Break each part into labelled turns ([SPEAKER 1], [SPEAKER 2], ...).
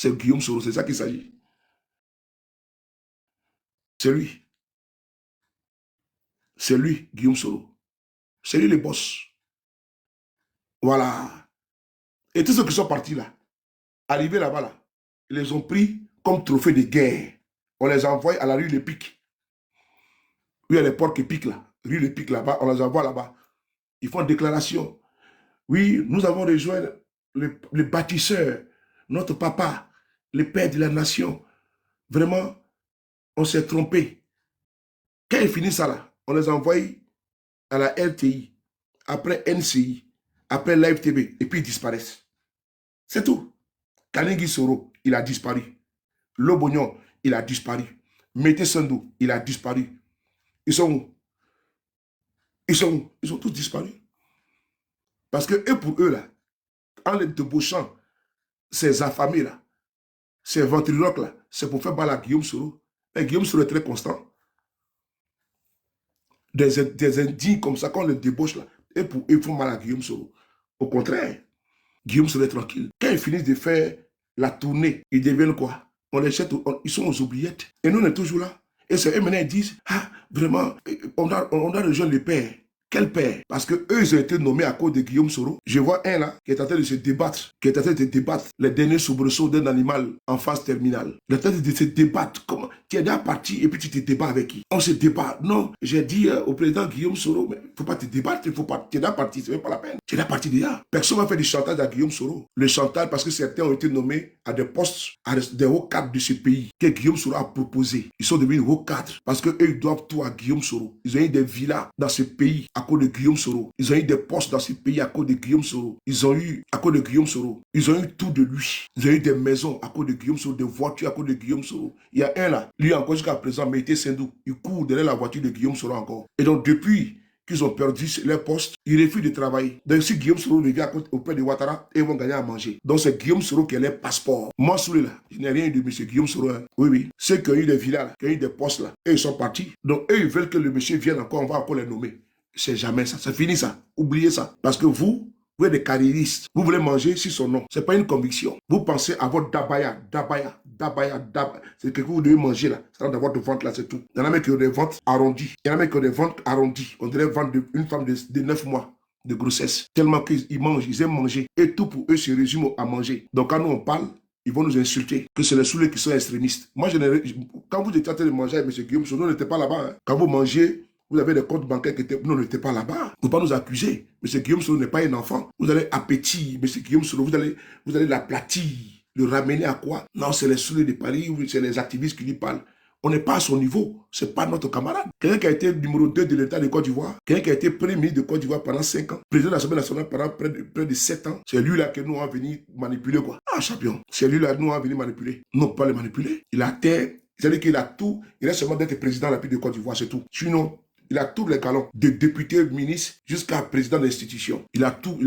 [SPEAKER 1] c'est Guillaume Soro, c'est ça qu'il s'agit. C'est lui. C'est lui, Guillaume Soro. C'est lui le boss. Voilà. Et tous ceux qui sont partis là, arrivés là-bas, là, ils les ont pris comme trophée de guerre. On les envoie à la rue Le Pic. Oui, il y a les porcs qui piquent là. Rue Le Pic là-bas, on les envoie là-bas. Ils font une déclaration. Oui, nous avons rejoint le bâtisseur, notre papa, le père de la nation. Vraiment, on s'est trompé. Quand ils finissent ça là, on les envoie à la RTI, après NCI, après Live TV, et puis ils disparaissent. C'est tout. Kaningui Soro, il a disparu. Lobognon, il a disparu. Mété Sandou, il a disparu. Ils sont où? Ils sont où? Ils sont tous disparus. Parce que eux, pour eux, là, en les débauchant, ces affamés, là, ces ventriloques, là, c'est pour faire mal à Guillaume Soro. Et Guillaume Soro est très constant. Des indignes comme ça, quand on les débauche, là, et pour eux, ils font mal à Guillaume Soro. Au contraire, Guillaume Soro est tranquille. Quand ils finissent de faire la tournée, ils deviennent quoi? On les jette, ils sont aux oubliettes. Et nous, on est toujours là. Et c'est eux maintenant, ils disent, ah, vraiment, on a rejoint le père. Quel père? Parce que eux, ils ont été nommés à cause de Guillaume Soro. Je vois un là, qui est en train de se débattre, les derniers soubresauts d'un animal en phase terminale. Il est en train de se débattre. Comment? Tu es déjà parti et puis tu te débats avec qui? On se débat. Non, j'ai dit au président Guillaume Soro, mais il ne faut pas te débattre, il faut pas. Tu es déjà parti, c'est même pas la peine. Tu es déjà parti déjà. Personne n'a fait du chantage à Guillaume Soro. Le chantage, parce que certains ont été nommés à des postes, à des hauts cadres de ce pays, que Guillaume Soro a proposé. Ils sont devenus hauts cadres parce qu'eux, ils doivent tout à Guillaume Soro. Ils ont eu des villas dans ce pays à cause de Guillaume Soro. Ils ont eu des postes dans ce pays à cause de Guillaume Soro. Ils ont eu, à cause de Guillaume Soro, ils ont eu tout de lui. Ils ont eu des maisons à cause de Guillaume Soro, des voitures à cause de Guillaume Soro. Il y a un là, lui encore jusqu'à présent, Mété Sendou, il court derrière la voiture de Guillaume Soro encore. Et donc depuis qu'ils ont perdu leur poste, ils refusent de travailler. Donc si Guillaume Soro revient auprès de Ouattara, ils vont gagner à manger. Donc c'est Guillaume Soro qui est leur passeport. Moi, sous là, je n'ai rien de monsieur Guillaume Soro. Hein. Oui, oui. Ceux qui ont eu des villas, là, qui ont eu des postes là, et ils sont partis. Donc eux, ils veulent que le monsieur vienne encore, on va encore les nommer. C'est jamais ça. C'est fini ça. Oubliez ça. Parce que vous êtes des carriéristes. Vous voulez manger sur son nom. Ce n'est pas une conviction. Vous pensez à votre dabaya. C'est que vous devez manger là. C'est dans votre ventre là, c'est tout. Il y en a même qui ont des ventres arrondis. Il y en a même qui ont des ventres arrondis. On dirait ventre d'une femme de 9 mois de grossesse. Tellement qu'ils mangent, ils aiment manger. Et tout pour eux se résume à manger. Donc quand nous on parle, ils vont nous insulter, que c'est les soulés qui sont extrémistes. Moi, quand vous étiez en train de manger avec M. Guillaume, nous n'était pas là-bas. Hein. Quand vous mangez, vous avez des comptes bancaires qui étaient... Nous n'étions pas là-bas. Vous ne pouvez pas nous accuser. M. Guillaume Soro n'est pas un enfant. Vous allez appétit. M. Guillaume Soro, vous allez l'aplatir. Le ramener à quoi? Non, c'est les soulés de Paris, c'est les activistes qui lui parlent. On n'est pas à son niveau. Ce n'est pas notre camarade. Quelqu'un qui a été numéro 2 de l'État de Côte d'Ivoire, quelqu'un qui a été premier ministre de Côte d'Ivoire pendant 5 ans, président de l'Assemblée nationale pendant près de 7 ans, c'est lui là que nous avons venu manipuler quoi. Ah, champion. C'est lui là que nous avons venu manipuler. Non, pas le manipuler. Il a terre. C'est-à-dire qu'il a tout. Il reste seulement d'être président de la République de Côte d'Ivoire, c'est tout. Sinon, il a tous les galons, de député, ministre, jusqu'à président de l'institution. Il a tout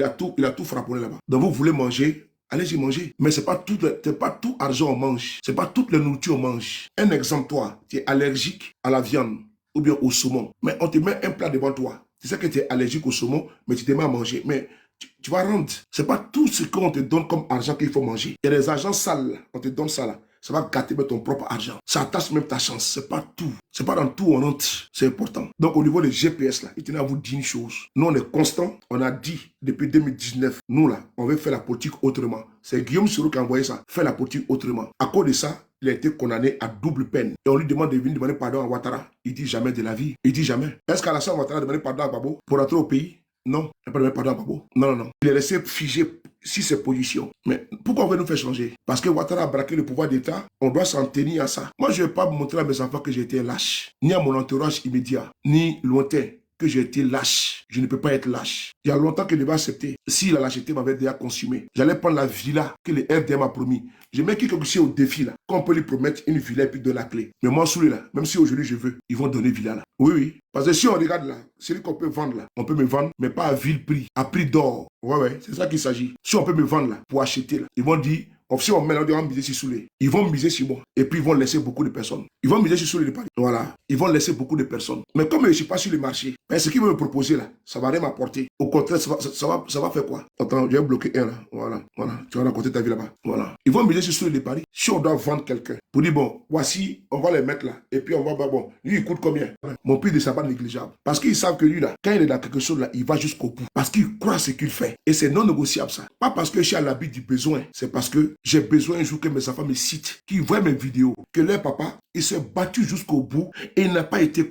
[SPEAKER 1] frappé là-bas. Donc vous voulez manger, allez-y manger. Mais ce n'est pas tout argent on mange. Ce n'est pas toute la nourriture on mange. Un exemple, toi, tu es allergique à la viande ou bien au saumon. Mais on te met un plat devant toi. Tu sais que tu es allergique au saumon, mais tu te mets à manger. Mais tu vas rendre. Ce n'est pas tout ce qu'on te donne comme argent qu'il faut manger. Il y a des argents sales là. On te donne ça là. Ça va gâter ton propre argent. Ça attache même ta chance. C'est pas tout. C'est pas dans tout on entre. C'est important. Donc au niveau des GPS là, il tenait à vous dire une chose. Nous on est constant. On a dit depuis 2019, nous là, on veut faire la politique autrement. C'est Guillaume Soro qui a envoyé ça. Faire la politique autrement. À cause de ça, il a été condamné à double peine. Et on lui demande de venir demander pardon à Ouattara. Il dit jamais de la vie. Il dit jamais. Est-ce qu'à la fin Ouattara a demandé pardon à Babo pour rentrer au pays? Non. Il n'a pas demandé pardon à Babo. Non, non, non. Il est resté figé sur ses positions. Mais pourquoi on veut nous faire changer? Parce que Ouattara a braqué le pouvoir d'État, on doit s'en tenir à ça. Moi, je ne vais pas montrer à mes enfants que j'ai été lâche, ni à mon entourage immédiat, ni lointain, que j'ai été lâche. Je ne peux pas être lâche. Il y a longtemps que je devais accepter. Si la lâcheté m'avait déjà consumé, j'allais prendre la villa que le RDM a promis. Je mets quelque chose au défi là, qu'on peut lui promettre une villa et puis donner la clé. Mais moi, sous là, même si aujourd'hui je veux, ils vont donner villa là. Oui, oui. Parce que si on regarde là, celui qu'on peut vendre là, on peut me vendre, mais pas à vil prix, à prix d'or. Ouais, ouais, c'est ça qu'il s'agit. Si on peut me vendre là, pour acheter là, ils vont dire, Si on met là, on va miser sur Soulé. Ils vont miser sur moi. Et puis ils vont laisser beaucoup de personnes. Ils vont miser sur Soulé de Paris. Voilà. Ils vont laisser beaucoup de personnes. Mais comme je ne suis pas sur le marché, ben, ce qu'ils vont me proposer là, ça va rien m'apporter. Au contraire, ça va faire quoi? Attends, je vais bloquer un là. Voilà. Tu vas raconter ta vie là-bas. Voilà. Ils vont miser sur Soulé de Paris. Si on doit vendre quelqu'un, pour dire bon, voici, on va les mettre là. Et puis on va voir, bon, lui il coûte combien? Mon prix de sabbat négligeable. Parce qu'ils savent que lui là, quand il est dans quelque chose là, il va jusqu'au bout. Parce qu'il croit ce qu'il fait. Et c'est non négociable ça. Pas parce que je suis à l'habit du besoin. C'est parce que j'ai besoin un jour que mes enfants me citent, qu'ils voient mes vidéos, que leur papa, il s'est battu jusqu'au bout et il n'a pas été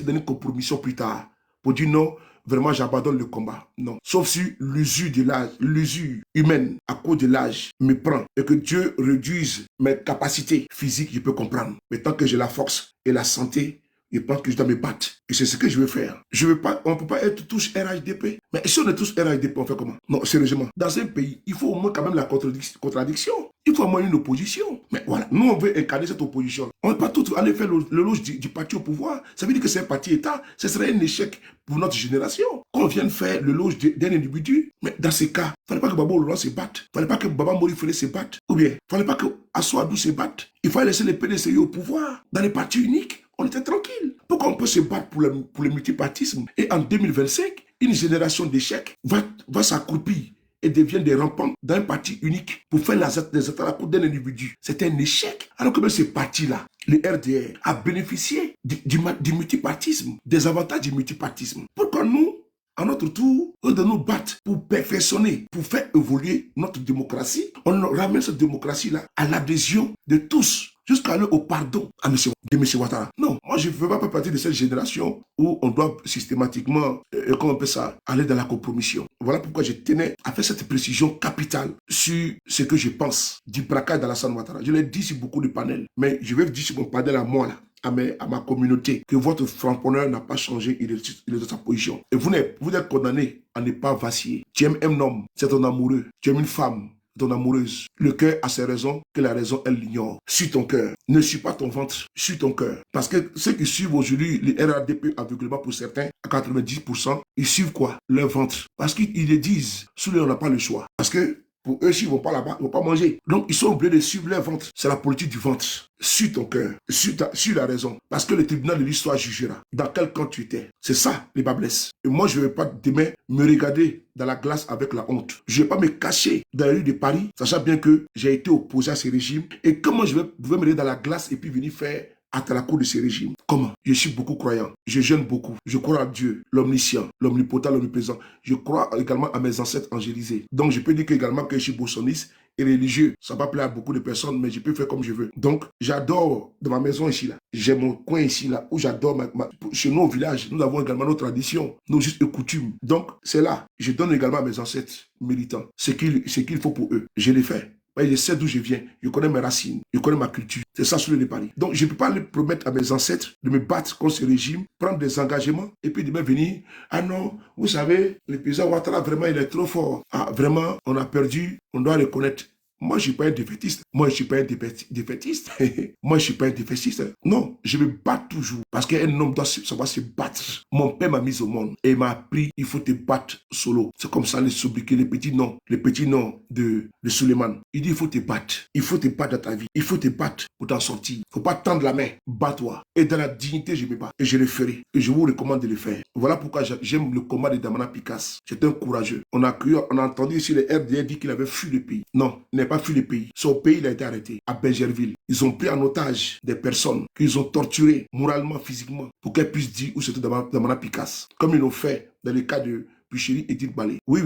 [SPEAKER 1] donné compromission plus tard. Pour dire non, vraiment j'abandonne le combat. Non. Sauf si l'usure de l'âge, l'usure humaine à cause de l'âge me prend et que Dieu réduise mes capacités physiques, je peux comprendre. Mais tant que j'ai la force et la santé, je pense que je dois me battre. Et c'est ce que je veux faire. Je veux pas, on ne peut pas être tous RHDP. Mais si on est tous RHDP, on fait comment? Non, sérieusement. Dans un pays, il faut au moins quand même la contradiction. Il faut au moins une opposition. Mais voilà, nous on veut incarner cette opposition. On ne peut pas tout aller faire le loge du parti au pouvoir. Ça veut dire que c'est un parti-État. Ce serait un échec pour notre génération. Qu'on vienne faire le loge d'un individu. Mais dans ces cas, il ne fallait pas que Baba Olola se batte. Il ne fallait pas que Baba Mori Fele se batte. Ou bien, il ne fallait pas que Assoadou se batte. Il fallait laisser les PDCI au pouvoir. Dans les partis uniques, on était tranquille. Pourquoi on peut se battre pour le multipartisme? Et en 2025, une génération d'échecs va s'accroupir et devient des rampants d'un parti unique pour faire des attaques à la cour d'un individu. C'est un échec. Alors que même ce parti-là, le RDR, a bénéficié du multipartisme, des avantages du multipartisme. Pourquoi nous, à notre tour, au lieu de nous battre pour perfectionner, pour faire évoluer notre démocratie, on ramène cette démocratie-là à l'adhésion de tous, jusqu'à aller au pardon de M. Ouattara. Non, moi je ne veux pas faire partie de cette génération où on doit systématiquement, comment on peut ça, aller dans la compromission. Voilà pourquoi je tenais à faire cette précision capitale sur ce que je pense du braquage d'Alassane Ouattara. Je l'ai dit sur beaucoup de panels, mais je vais dire sur mon panel à moi là, à ma communauté, que votre frapponneur n'a pas changé, il est de sa position. Et vous êtes condamné à ne pas vaciller. Tu aimes un homme, c'est ton amoureux. Tu aimes une femme, ton amoureuse. Le cœur a ses raisons que la raison, elle l'ignore. Suis ton cœur. Ne suis pas ton ventre. Suis ton cœur. Parce que ceux qui suivent aujourd'hui les RADP aveuglement pour certains, à 90%, ils suivent quoi? Leur ventre. Parce qu'ils le disent, sous on n'a pas le choix. Parce que pour eux, s'ils ne vont pas là-bas, ils ne vont pas manger. Donc, ils sont obligés de suivre leur ventre. C'est la politique du ventre. Suis ton cœur. Suis la raison. Parce que le tribunal de l'histoire jugera. Dans quel camp tu étais? C'est ça, les bas blesses. Et moi, je ne vais pas demain me regarder dans la glace avec la honte. Je ne vais pas me cacher dans les rues de Paris, sachant bien que j'ai été opposé à ce régime. Et comment je vais me regarder dans la glace et puis venir faire à la cour de ce régime? Comment? Je suis beaucoup croyant. Je jeûne beaucoup. Je crois à Dieu, l'omniscient, l'omnipotent, l'omniprésent. Je crois également à mes ancêtres angélisés. Donc, je peux dire également que je suis bolsoniste et religieux. Ça va plaire à beaucoup de personnes, mais je peux faire comme je veux. Donc, j'adore dans ma maison ici, là. J'ai mon coin ici, là, où j'adore. Chez nous, au village, nous avons également nos traditions, nos us et coutumes. Donc, c'est là. Je donne également à mes ancêtres militants ce qu'il faut pour eux. Je l'ai fait. Je sais d'où je viens, je connais mes racines, je connais ma culture. C'est ça sur le Paris. Donc, je ne peux pas promettre à mes ancêtres de me battre contre ce régime, prendre des engagements et puis demain venir. Ah non, vous savez, le président Ouattara, vraiment, il est trop fort. Ah, vraiment, on a perdu, on doit reconnaître. Moi, je ne suis pas un défaitiste. Moi, je ne suis pas un défaitiste. Moi, je ne suis pas un défaitiste. Non, je me bats toujours. Parce qu'un homme doit savoir se battre. Mon père m'a mis au monde et il m'a appris, il faut te battre solo. C'est comme ça les sobriquets, les petits noms de Suleiman. Il dit, il faut te battre. Il faut te battre dans ta vie. Il faut te battre pour t'en sortir. Il ne faut pas tendre la main. Bats-toi. Et dans la dignité, je me bats. Et je le ferai. Et je vous recommande de le faire. Voilà pourquoi j'aime le combat de Damana Picasse. C'est un courageux. On a entendu ici les RDR dire qu'il avait fui le pays. Non, il n'a pas fui le pays. Son pays, il a été arrêté à Bergerville. Ils ont pris en otage des personnes qu'ils ont torturées moralement, physiquement, pour qu'elles puissent dire où c'était Damana Picasse. Comme ils l'ont fait dans le cas de Puchéry et Edith Balé. Oui.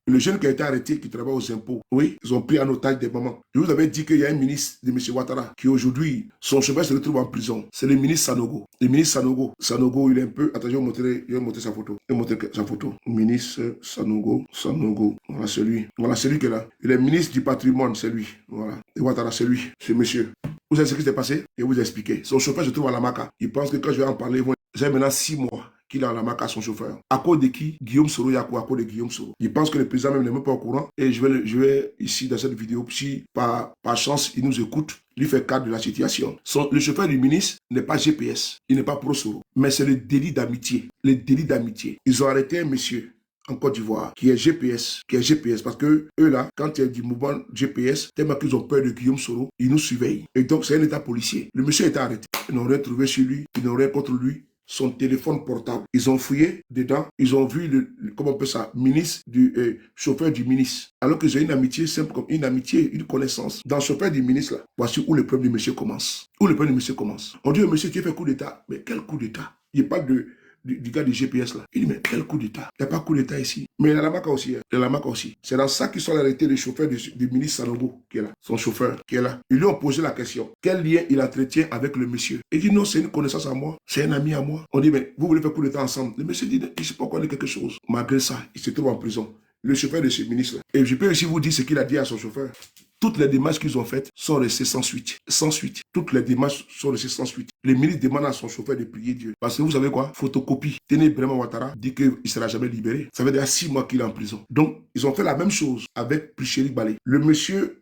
[SPEAKER 1] Le jeune qui a été arrêté, qui travaille aux impôts, oui, ils ont pris en otage des mamans. Je vous avais dit qu'il y a un ministre de M. Ouattara qui aujourd'hui, son chemin se retrouve en prison. C'est le ministre Sanogo. Le ministre Sanogo, il est un peu... Attends, je vais montrer sa photo. Ministre Sanogo. Voilà celui qui est là. Il est ministre du patrimoine, c'est lui. Voilà. Et Ouattara, c'est lui, ce monsieur. Vous savez ce qui s'est passé? Je vais vous expliquer. Son chauffeur se trouve à la Maca. Il pense que quand je vais en parler, j'ai maintenant 6 mois qu'il a la marque à son chauffeur. À cause de qui? Guillaume Soro, à cause de Guillaume Soro. Je pense que le président même n'est même pas au courant. Et je vais ici, dans cette vidéo, si par chance, il nous écoute, lui fait cas de la situation. Le chauffeur du ministre n'est pas GPS. Il n'est pas pro-Soro. Mais c'est le délit d'amitié. Le délit d'amitié. Ils ont arrêté un monsieur en Côte d'Ivoire, qui est GPS, parce que eux là, quand il y a du mouvement GPS, tellement qu'ils ont peur de Guillaume Soro, ils nous surveillent. Et donc c'est un état policier. Le monsieur est arrêté. Ils n'ont rien trouvé chez lui, ils n'ont rien contre lui. Son téléphone portable. Ils ont fouillé dedans. Ils ont vu comment on appelle ça, ministre chauffeur du ministre. Alors qu'ils ont une amitié simple comme une amitié, une connaissance. Dans le chauffeur du ministre, là, voici où le problème du monsieur commence. Où le problème du monsieur commence. On dit, monsieur, tu as fait coup d'état. Mais quel coup d'état? Il parle du gars du GPS là. Il dit, mais quel coup d'état? Il n'y a pas de coup d'état ici. Mais il y a la marque aussi. Il y a la marque aussi. C'est dans ça qu'ils sont arrêtés le chauffeur du ministre Sanogo, qui est là. Son chauffeur, qui est là. Ils lui ont posé la question. Quel lien il entretient avec le monsieur? Il dit, non, c'est une connaissance à moi. C'est un ami à moi. On dit, mais vous voulez faire coup d'état ensemble? Le monsieur dit, il ne sait pas quoi de quelque chose. Malgré ça, il se trouve en prison. Le chauffeur de ce ministre là. Et je peux aussi vous dire ce qu'il a dit à son chauffeur. Toutes les démarches qu'ils ont faites sont restées sans suite. Sans suite. Toutes les démarches sont restées sans suite. Le ministre demande à son chauffeur de prier Dieu. Parce que vous savez quoi? Photocopie. Tenez Brema Ouattara dit qu'il ne sera jamais libéré. Ça fait déjà 6 mois qu'il est en prison. Donc, ils ont fait la même chose avec Plicheri Balé. Le monsieur,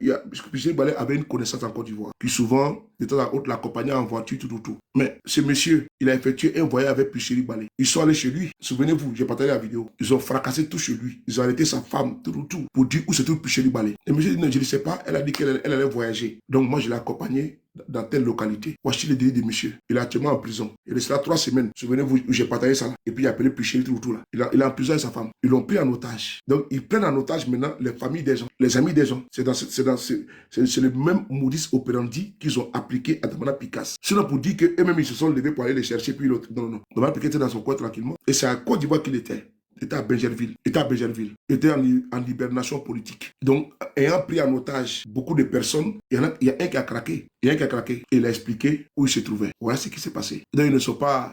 [SPEAKER 1] Plicheri Balé avait une connaissance en Côte d'Ivoire. Qui souvent, de temps à autre, l'accompagnait en voiture, tout. Mais ce monsieur, il a effectué un voyage avec Plicheri Balé. Ils sont allés chez lui. Souvenez-vous, j'ai partagé la vidéo. Ils ont fracassé tout chez lui. Ils ont arrêté sa femme, tout, pour dire où se trouve Plicheri Balé. Le monsieur dit, non, je ne sais pas. Elle a dit qu'elle allait voyager. Donc moi, je l'ai accompagné dans telle localité. Voici le délit de monsieur. Il est actuellement en prison. Il restera 3 semaines. Souvenez-vous, j'ai partagé ça là. Et puis il a appelé Plicheri tout là. Il est en prison avec sa femme. Ils l'ont pris en otage. Donc ils prennent en otage maintenant les familles des gens, les amis des gens. C'est le même modus operandi qu'ils ont appliqué à Damana Picasse. Sinon pour dire qu'eux-mêmes ils se sont levés pour aller les chercher puis l'autre. Non. Damana Picasse était dans son coin tranquillement. Et c'est à Côte d'Ivoire qu'il était. Il était à Benjerville. Il était en hibernation politique. Donc, ayant pris en otage beaucoup de personnes, il y a un qui a craqué. Et il a expliqué où il se trouvait. Voilà ce qui s'est passé. Donc, ils ne sont pas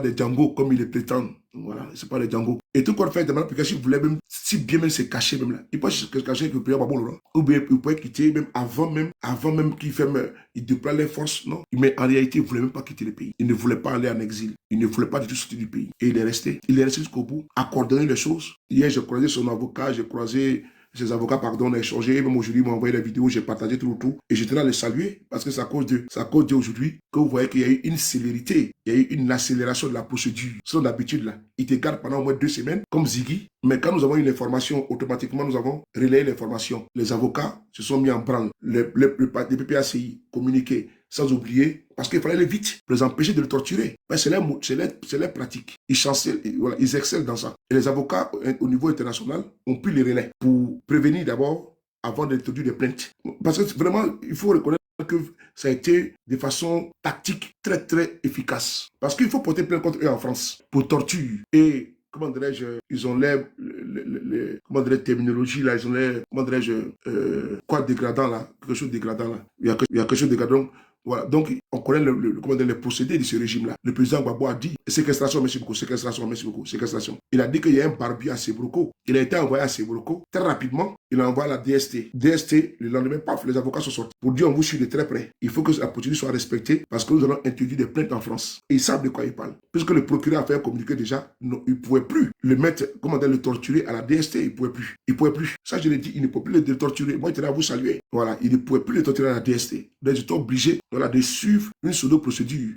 [SPEAKER 1] des Django comme ils le prétendent. Voilà, ils ne sont pas des Django. Et tout qu'on fait, Damana Picasse, il voulait même, si bien même se cacher même là. Il peut se cacher que le président Babou, là. Ou bien il pouvait quitter même avant même qu'il il déploie les forces, non. Mais en réalité, il ne voulait même pas quitter le pays. Il ne voulait pas aller en exil. Il ne voulait pas du tout sortir du pays. Et il est resté jusqu'au bout, à coordonner les choses. Hier, j'ai croisé son avocat, ses avocats, on a échangé. Même aujourd'hui, ils m'ont envoyé la vidéo, j'ai partagé tout. Et j'étais là à les saluer parce que c'est à cause d'aujourd'hui que vous voyez qu'il y a eu une célérité, il y a eu une accélération de la procédure. Sinon, d'habitude, là, ils te gardent pendant au moins 2 semaines, comme Ziggy. Mais quand nous avons une information, automatiquement, nous avons relayé l'information. Les avocats se sont mis en branle. Les PPACI communiquaient, sans oublier, parce qu'il fallait aller vite pour les empêcher de le torturer. C'est leur pratique. Ils excellent dans ça. Et les avocats au niveau international ont pris les relais pour prévenir d'abord avant d'introduire des plaintes. Parce que vraiment, il faut reconnaître que ça a été de façon tactique très très efficace. Parce qu'il faut porter plainte contre eux en France pour torture. Et comment dirais-je, ils ont l'air, comment dirais-je, terminologie là, ils ont l'air, comment dirais-je, quoi dégradant là, quelque chose de dégradant là. Il y a quelque chose de dégradant. Voilà, donc on connaît les procédés de ce régime-là. Le président Gbagbo a dit séquestration, merci beaucoup, séquestration. Il a dit qu'il y a un barbier à Sébroko. Il a été envoyé à Sébroko très rapidement. Il a envoyé à la DST. DST, le lendemain, paf, les avocats sont sortis pour dire on vous suit de très près. Il faut que la procédure soit respectée parce que nous allons introduire des plaintes en France. Et ils savent de quoi ils parlent. Puisque le procureur a fait un communiqué déjà, non, il ne pouvait plus le mettre, le torturer à la DST. Il ne pouvait plus. Ça, je l'ai dit, il ne peut plus le torturer. Moi, je tenais à vous saluer. Voilà, il ne pouvait plus le torturer à la DST. Donc, j'étais obligé de suivre une pseudo-procédure.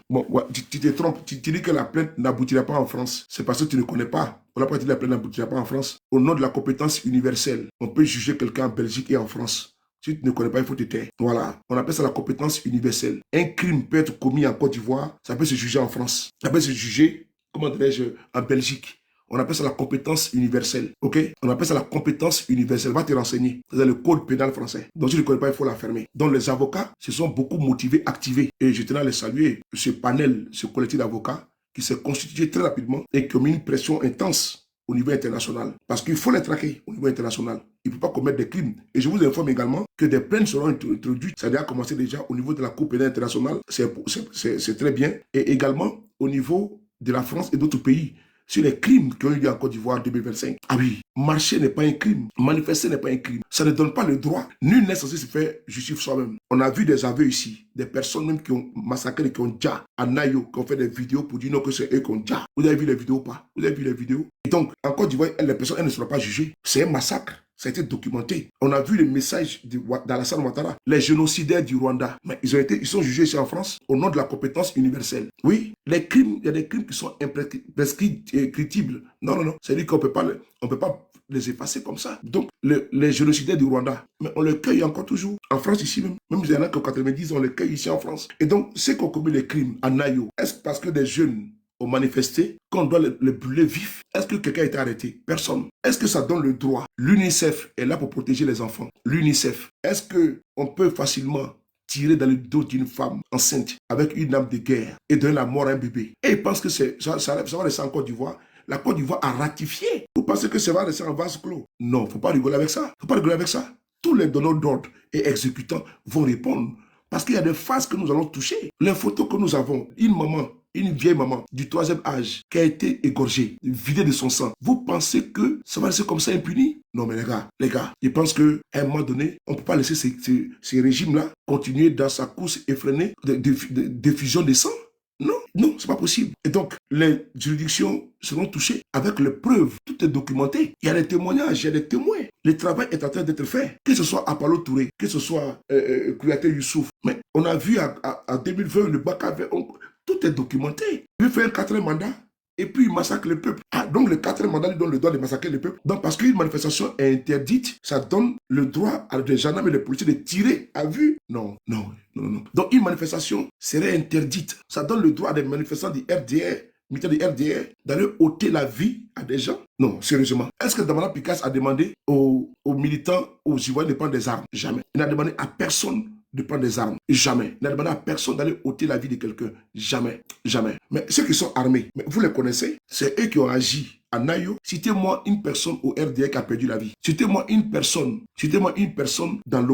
[SPEAKER 1] Bon, ouais, tu te trompes, tu dis que la plainte n'aboutira pas en France. C'est parce que tu ne connais pas. On n'a pas dit que la plainte n'aboutira pas en France. Au nom de la compétence universelle, on peut juger quelqu'un en Belgique et en France. Si tu ne connais pas, il faut te taire. Voilà. On appelle ça la compétence universelle. Un crime peut être commis en Côte d'Ivoire, ça peut se juger en France. Ça peut se juger, comment dirais-je, en Belgique. On appelle ça la compétence universelle. Ok? On appelle ça la compétence universelle. Va te renseigner. C'est le code pénal français. Donc, si tu ne connais pas, il faut la fermer. Donc, les avocats se sont beaucoup motivés, activés. Et je tenais à les saluer. Ce panel, ce collectif d'avocats qui s'est constitué très rapidement et qui a mis une pression intense au niveau international. Parce qu'il faut les traquer au niveau international. Il ne peut pas commettre des crimes. Et je vous informe également que des plaintes seront introduites. Ça a déjà commencé déjà au niveau de la Cour pénale internationale. C'est très bien. Et également au niveau de la France et d'autres pays. Sur les crimes qui ont eu lieu en Côte d'Ivoire en 2025. Ah oui, marcher n'est pas un crime. Manifester n'est pas un crime. Ça ne donne pas le droit. Nul n'est censé se faire justice soi-même. On a vu des aveux ici. Des personnes même qui ont massacré, qui ont déjà, à Nayo, qui ont fait des vidéos pour dire non que c'est eux qui ont déjà. Vous avez vu les vidéos ou pas? Vous avez vu les vidéos? Et donc, en Côte d'Ivoire, les personnes, elles ne seront pas jugées. C'est un massacre. Ça a été documenté. On a vu les messages d'Alassane Ouattara, les génocidaires du Rwanda. Mais ils sont jugés ici en France au nom de la compétence universelle. Oui, les crimes, il y a des crimes qui sont imprescriptibles. Non, non, non. C'est-à-dire qu'on ne peut pas les effacer comme ça. Donc, les génocidaires du Rwanda, mais on les cueille encore toujours. En France, ici même. Même il y en a qu'en 90, on les cueille ici en France. Et donc, ceux qui ont commis les crimes à Nayo, est-ce parce que des jeunes ont manifesté qu'on doit les brûler vifs? Est-ce que quelqu'un a été arrêté? Personne. Est-ce que ça donne le droit? L'UNICEF est là pour protéger les enfants. L'UNICEF. Est-ce qu'on peut facilement tirer dans le dos d'une femme enceinte avec une arme de guerre et donner la mort à un bébé? Et ils pensent que ça va rester en Côte d'Ivoire. La Côte d'Ivoire a ratifié. Vous pensez que ça va rester en vase clos? Non, il ne faut pas rigoler avec ça. Il ne faut pas rigoler avec ça. Tous les donneurs d'ordre et exécutants vont répondre. Parce qu'il y a des phases que nous allons toucher. Les photos que nous avons, une vieille maman du 3e âge qui a été égorgée, vidée de son sang. Vous pensez que ça va rester comme ça impuni? Non mais les gars, je pense qu'à un moment donné, on ne peut pas laisser ces régimes-là continuer dans sa course effrénée de diffusion de sang. Non, non, c'est pas possible. Et donc, les juridictions seront touchées avec les preuves. Tout est documenté. Il y a des témoignages, il y a des témoins. Le travail est en train d'être fait. Que ce soit Apollo Touré, que ce soit Kouyaté Youssouf. Mais on a vu en 2020, le Baka, tout est documenté. Il fait un 4e mandat et puis il massacre le peuple. Ah, donc le 4e mandat lui donne le droit de massacrer le peuple. Donc parce qu'une manifestation est interdite, ça donne le droit à des gendarmes et des policiers de tirer à vue. Non, non, non, non. Donc une manifestation serait interdite. Ça donne le droit à des manifestants du RDR, militaires du RDR, d'aller ôter la vie à des gens. Non, sérieusement. Est-ce que Damana Picasse a demandé aux militants, aux Ivoiriens de prendre des armes? Jamais. Il n'a demandé à personne de prendre des armes. Jamais. Il n'a demandé à personne d'aller ôter la vie de quelqu'un. Jamais. Jamais. Mais ceux qui sont armés, mais vous les connaissez, c'est eux qui ont agi à Nayo. Citez-moi une personne au RDR qui a perdu la vie. Citez-moi une personne dans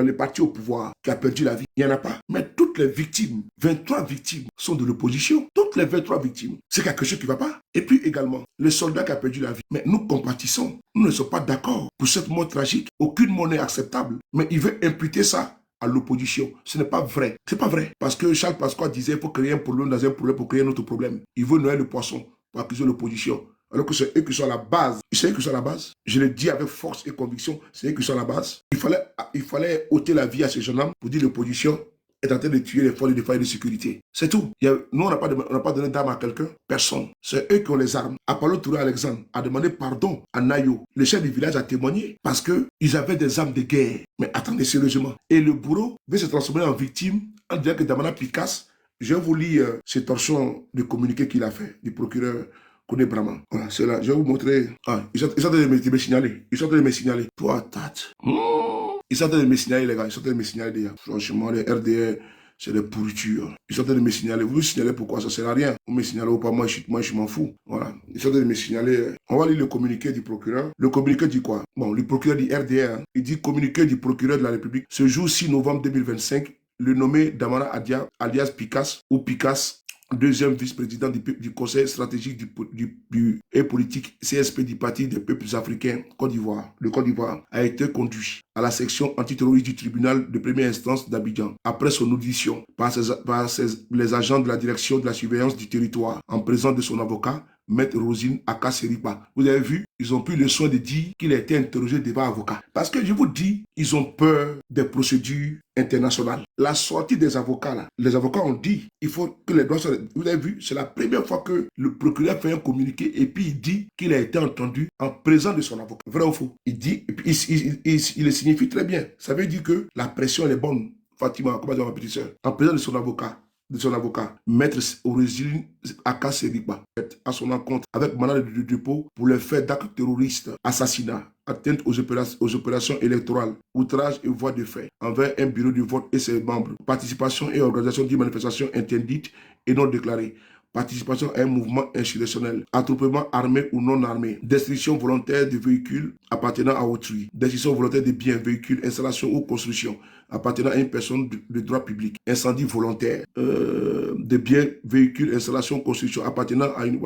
[SPEAKER 1] les partis au pouvoir qui a perdu la vie. Il n'y en a pas. Mais toutes les victimes, 23 victimes, sont de l'opposition. Toutes les 23 victimes. C'est quelque chose qui ne va pas. Et puis également, le soldat qui a perdu la vie. Mais nous compatissons. Nous ne sommes pas d'accord pour cette mort tragique. Aucune mort n'est acceptable. Mais il veut imputer ça à l'opposition. Ce n'est pas vrai. C'est pas vrai. Parce que Charles Pasqua disait qu'il faut créer un problème dans un problème pour créer un autre problème. Il veut noyer le poisson pour accuser l'opposition. Alors que c'est eux qui sont à la base. C'est eux qui sont à la base. Je le dis avec force et conviction. C'est eux qui sont à la base. Il fallait ôter la vie à ces jeunes hommes pour dire l'opposition est en train de tuer les forces de défense et de sécurité. C'est tout. Nous, on n'a pas donné d'armes à quelqu'un. Personne. C'est eux qui ont les armes. Apollo Touré Alexandre a demandé pardon à Nayo. Le chef du village a témoigné parce qu'ils avaient des armes de guerre. Mais attendez sérieusement. Et le bourreau veut se transformer en victime en disant que Damana Picasse, je vais vous lire ce torchon de communiqué qu'il a fait du procureur Kone Brahma. Voilà, c'est là. Je vais vous montrer. Ah, ils sont en train de me signaler. Ils sont en train de me signaler. Toi, tate. Ils sont en train de me signaler, les gars. Ils sont en train de me signaler déjà. Franchement, les RDR, c'est des pourritures. Ils sont en train de me signaler. Vous me signalez pourquoi? Ça ne sert à rien. Vous me signalez ou pas, moi, je m'en fous. Voilà. Ils sont en train de me signaler. On va lire le communiqué du procureur. Le communiqué dit quoi? Bon, le procureur du RDR, hein, il dit communiqué du procureur de la République. Ce jour 6 novembre 2025, le nommé Damana Adia, alias Picasse, ou Picasse, deuxième vice-président du Conseil stratégique et politique CSP du Parti des peuples africains Côte d'Ivoire. Le Côte d'Ivoire a été conduit à la section antiterroriste du tribunal de première instance d'Abidjan après son audition par les agents de la direction de la surveillance du territoire en présence de son avocat, Maître Rosine Akaseripa. Vous avez vu, ils ont pris le soin de dire qu'il a été interrogé devant avocat. Parce que je vous dis, ils ont peur des procédures internationales. La sortie des avocats, là, les avocats ont dit, il faut que les droits soient... Vous avez vu, c'est la première fois que le procureur fait un communiqué et puis il dit qu'il a été entendu en présence de son avocat. Vrai ou faux? Il dit, et puis il le signifie très bien. Ça veut dire que la pression elle est bonne. Fatima, comment dire ma petite soeur? En présence de son avocat, Maître Orezine Akaseripa, à son encontre avec mandat de dépôt pour le fait d'actes terroristes, assassinat, atteinte aux opérations électorales, outrage et voie de fait envers un bureau de vote et ses membres, participation et organisation d'une manifestation interdite et non déclarée, participation à un mouvement insurrectionnel, attroupement armé ou non armé, destruction volontaire de véhicules appartenant à autrui, destruction volontaire de biens, véhicules, installations ou constructions appartenant à une personne de droit public, incendie volontaire de biens, véhicules, installations, constructions appartenant à une,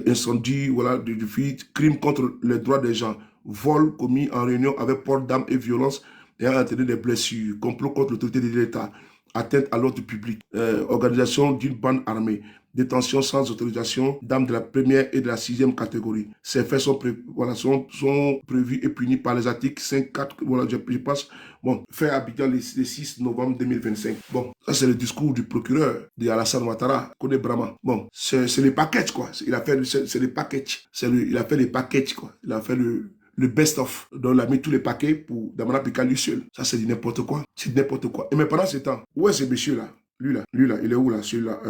[SPEAKER 1] incendie, de fuite, crime contre les droits des gens, vol commis en réunion avec port d'armes et violence ayant entraîné des blessures, complot contre l'autorité de l'État, atteinte à l'ordre public, organisation d'une bande armée, détention sans autorisation d'armes de la première et de la sixième catégorie. Ces faits sont, sont prévus et punis par les articles 5, 4, voilà, je pense, bon, fait à Abidjan le 6 novembre 2025. Bon, ça c'est le discours du procureur de Alassane Ouattara, Kone Brahma. Bon, c'est les paquets, quoi. Il a fait, c'est les paquets. Il a fait les paquets, quoi. Il a fait le best-of. Donc, il a mis tous les paquets pour Damana Pika lui seul. Ça, c'est du n'importe quoi. C'est n'importe quoi. Et mais pendant ce temps, où est ce monsieur-là? Lui là, il est où là, celui-là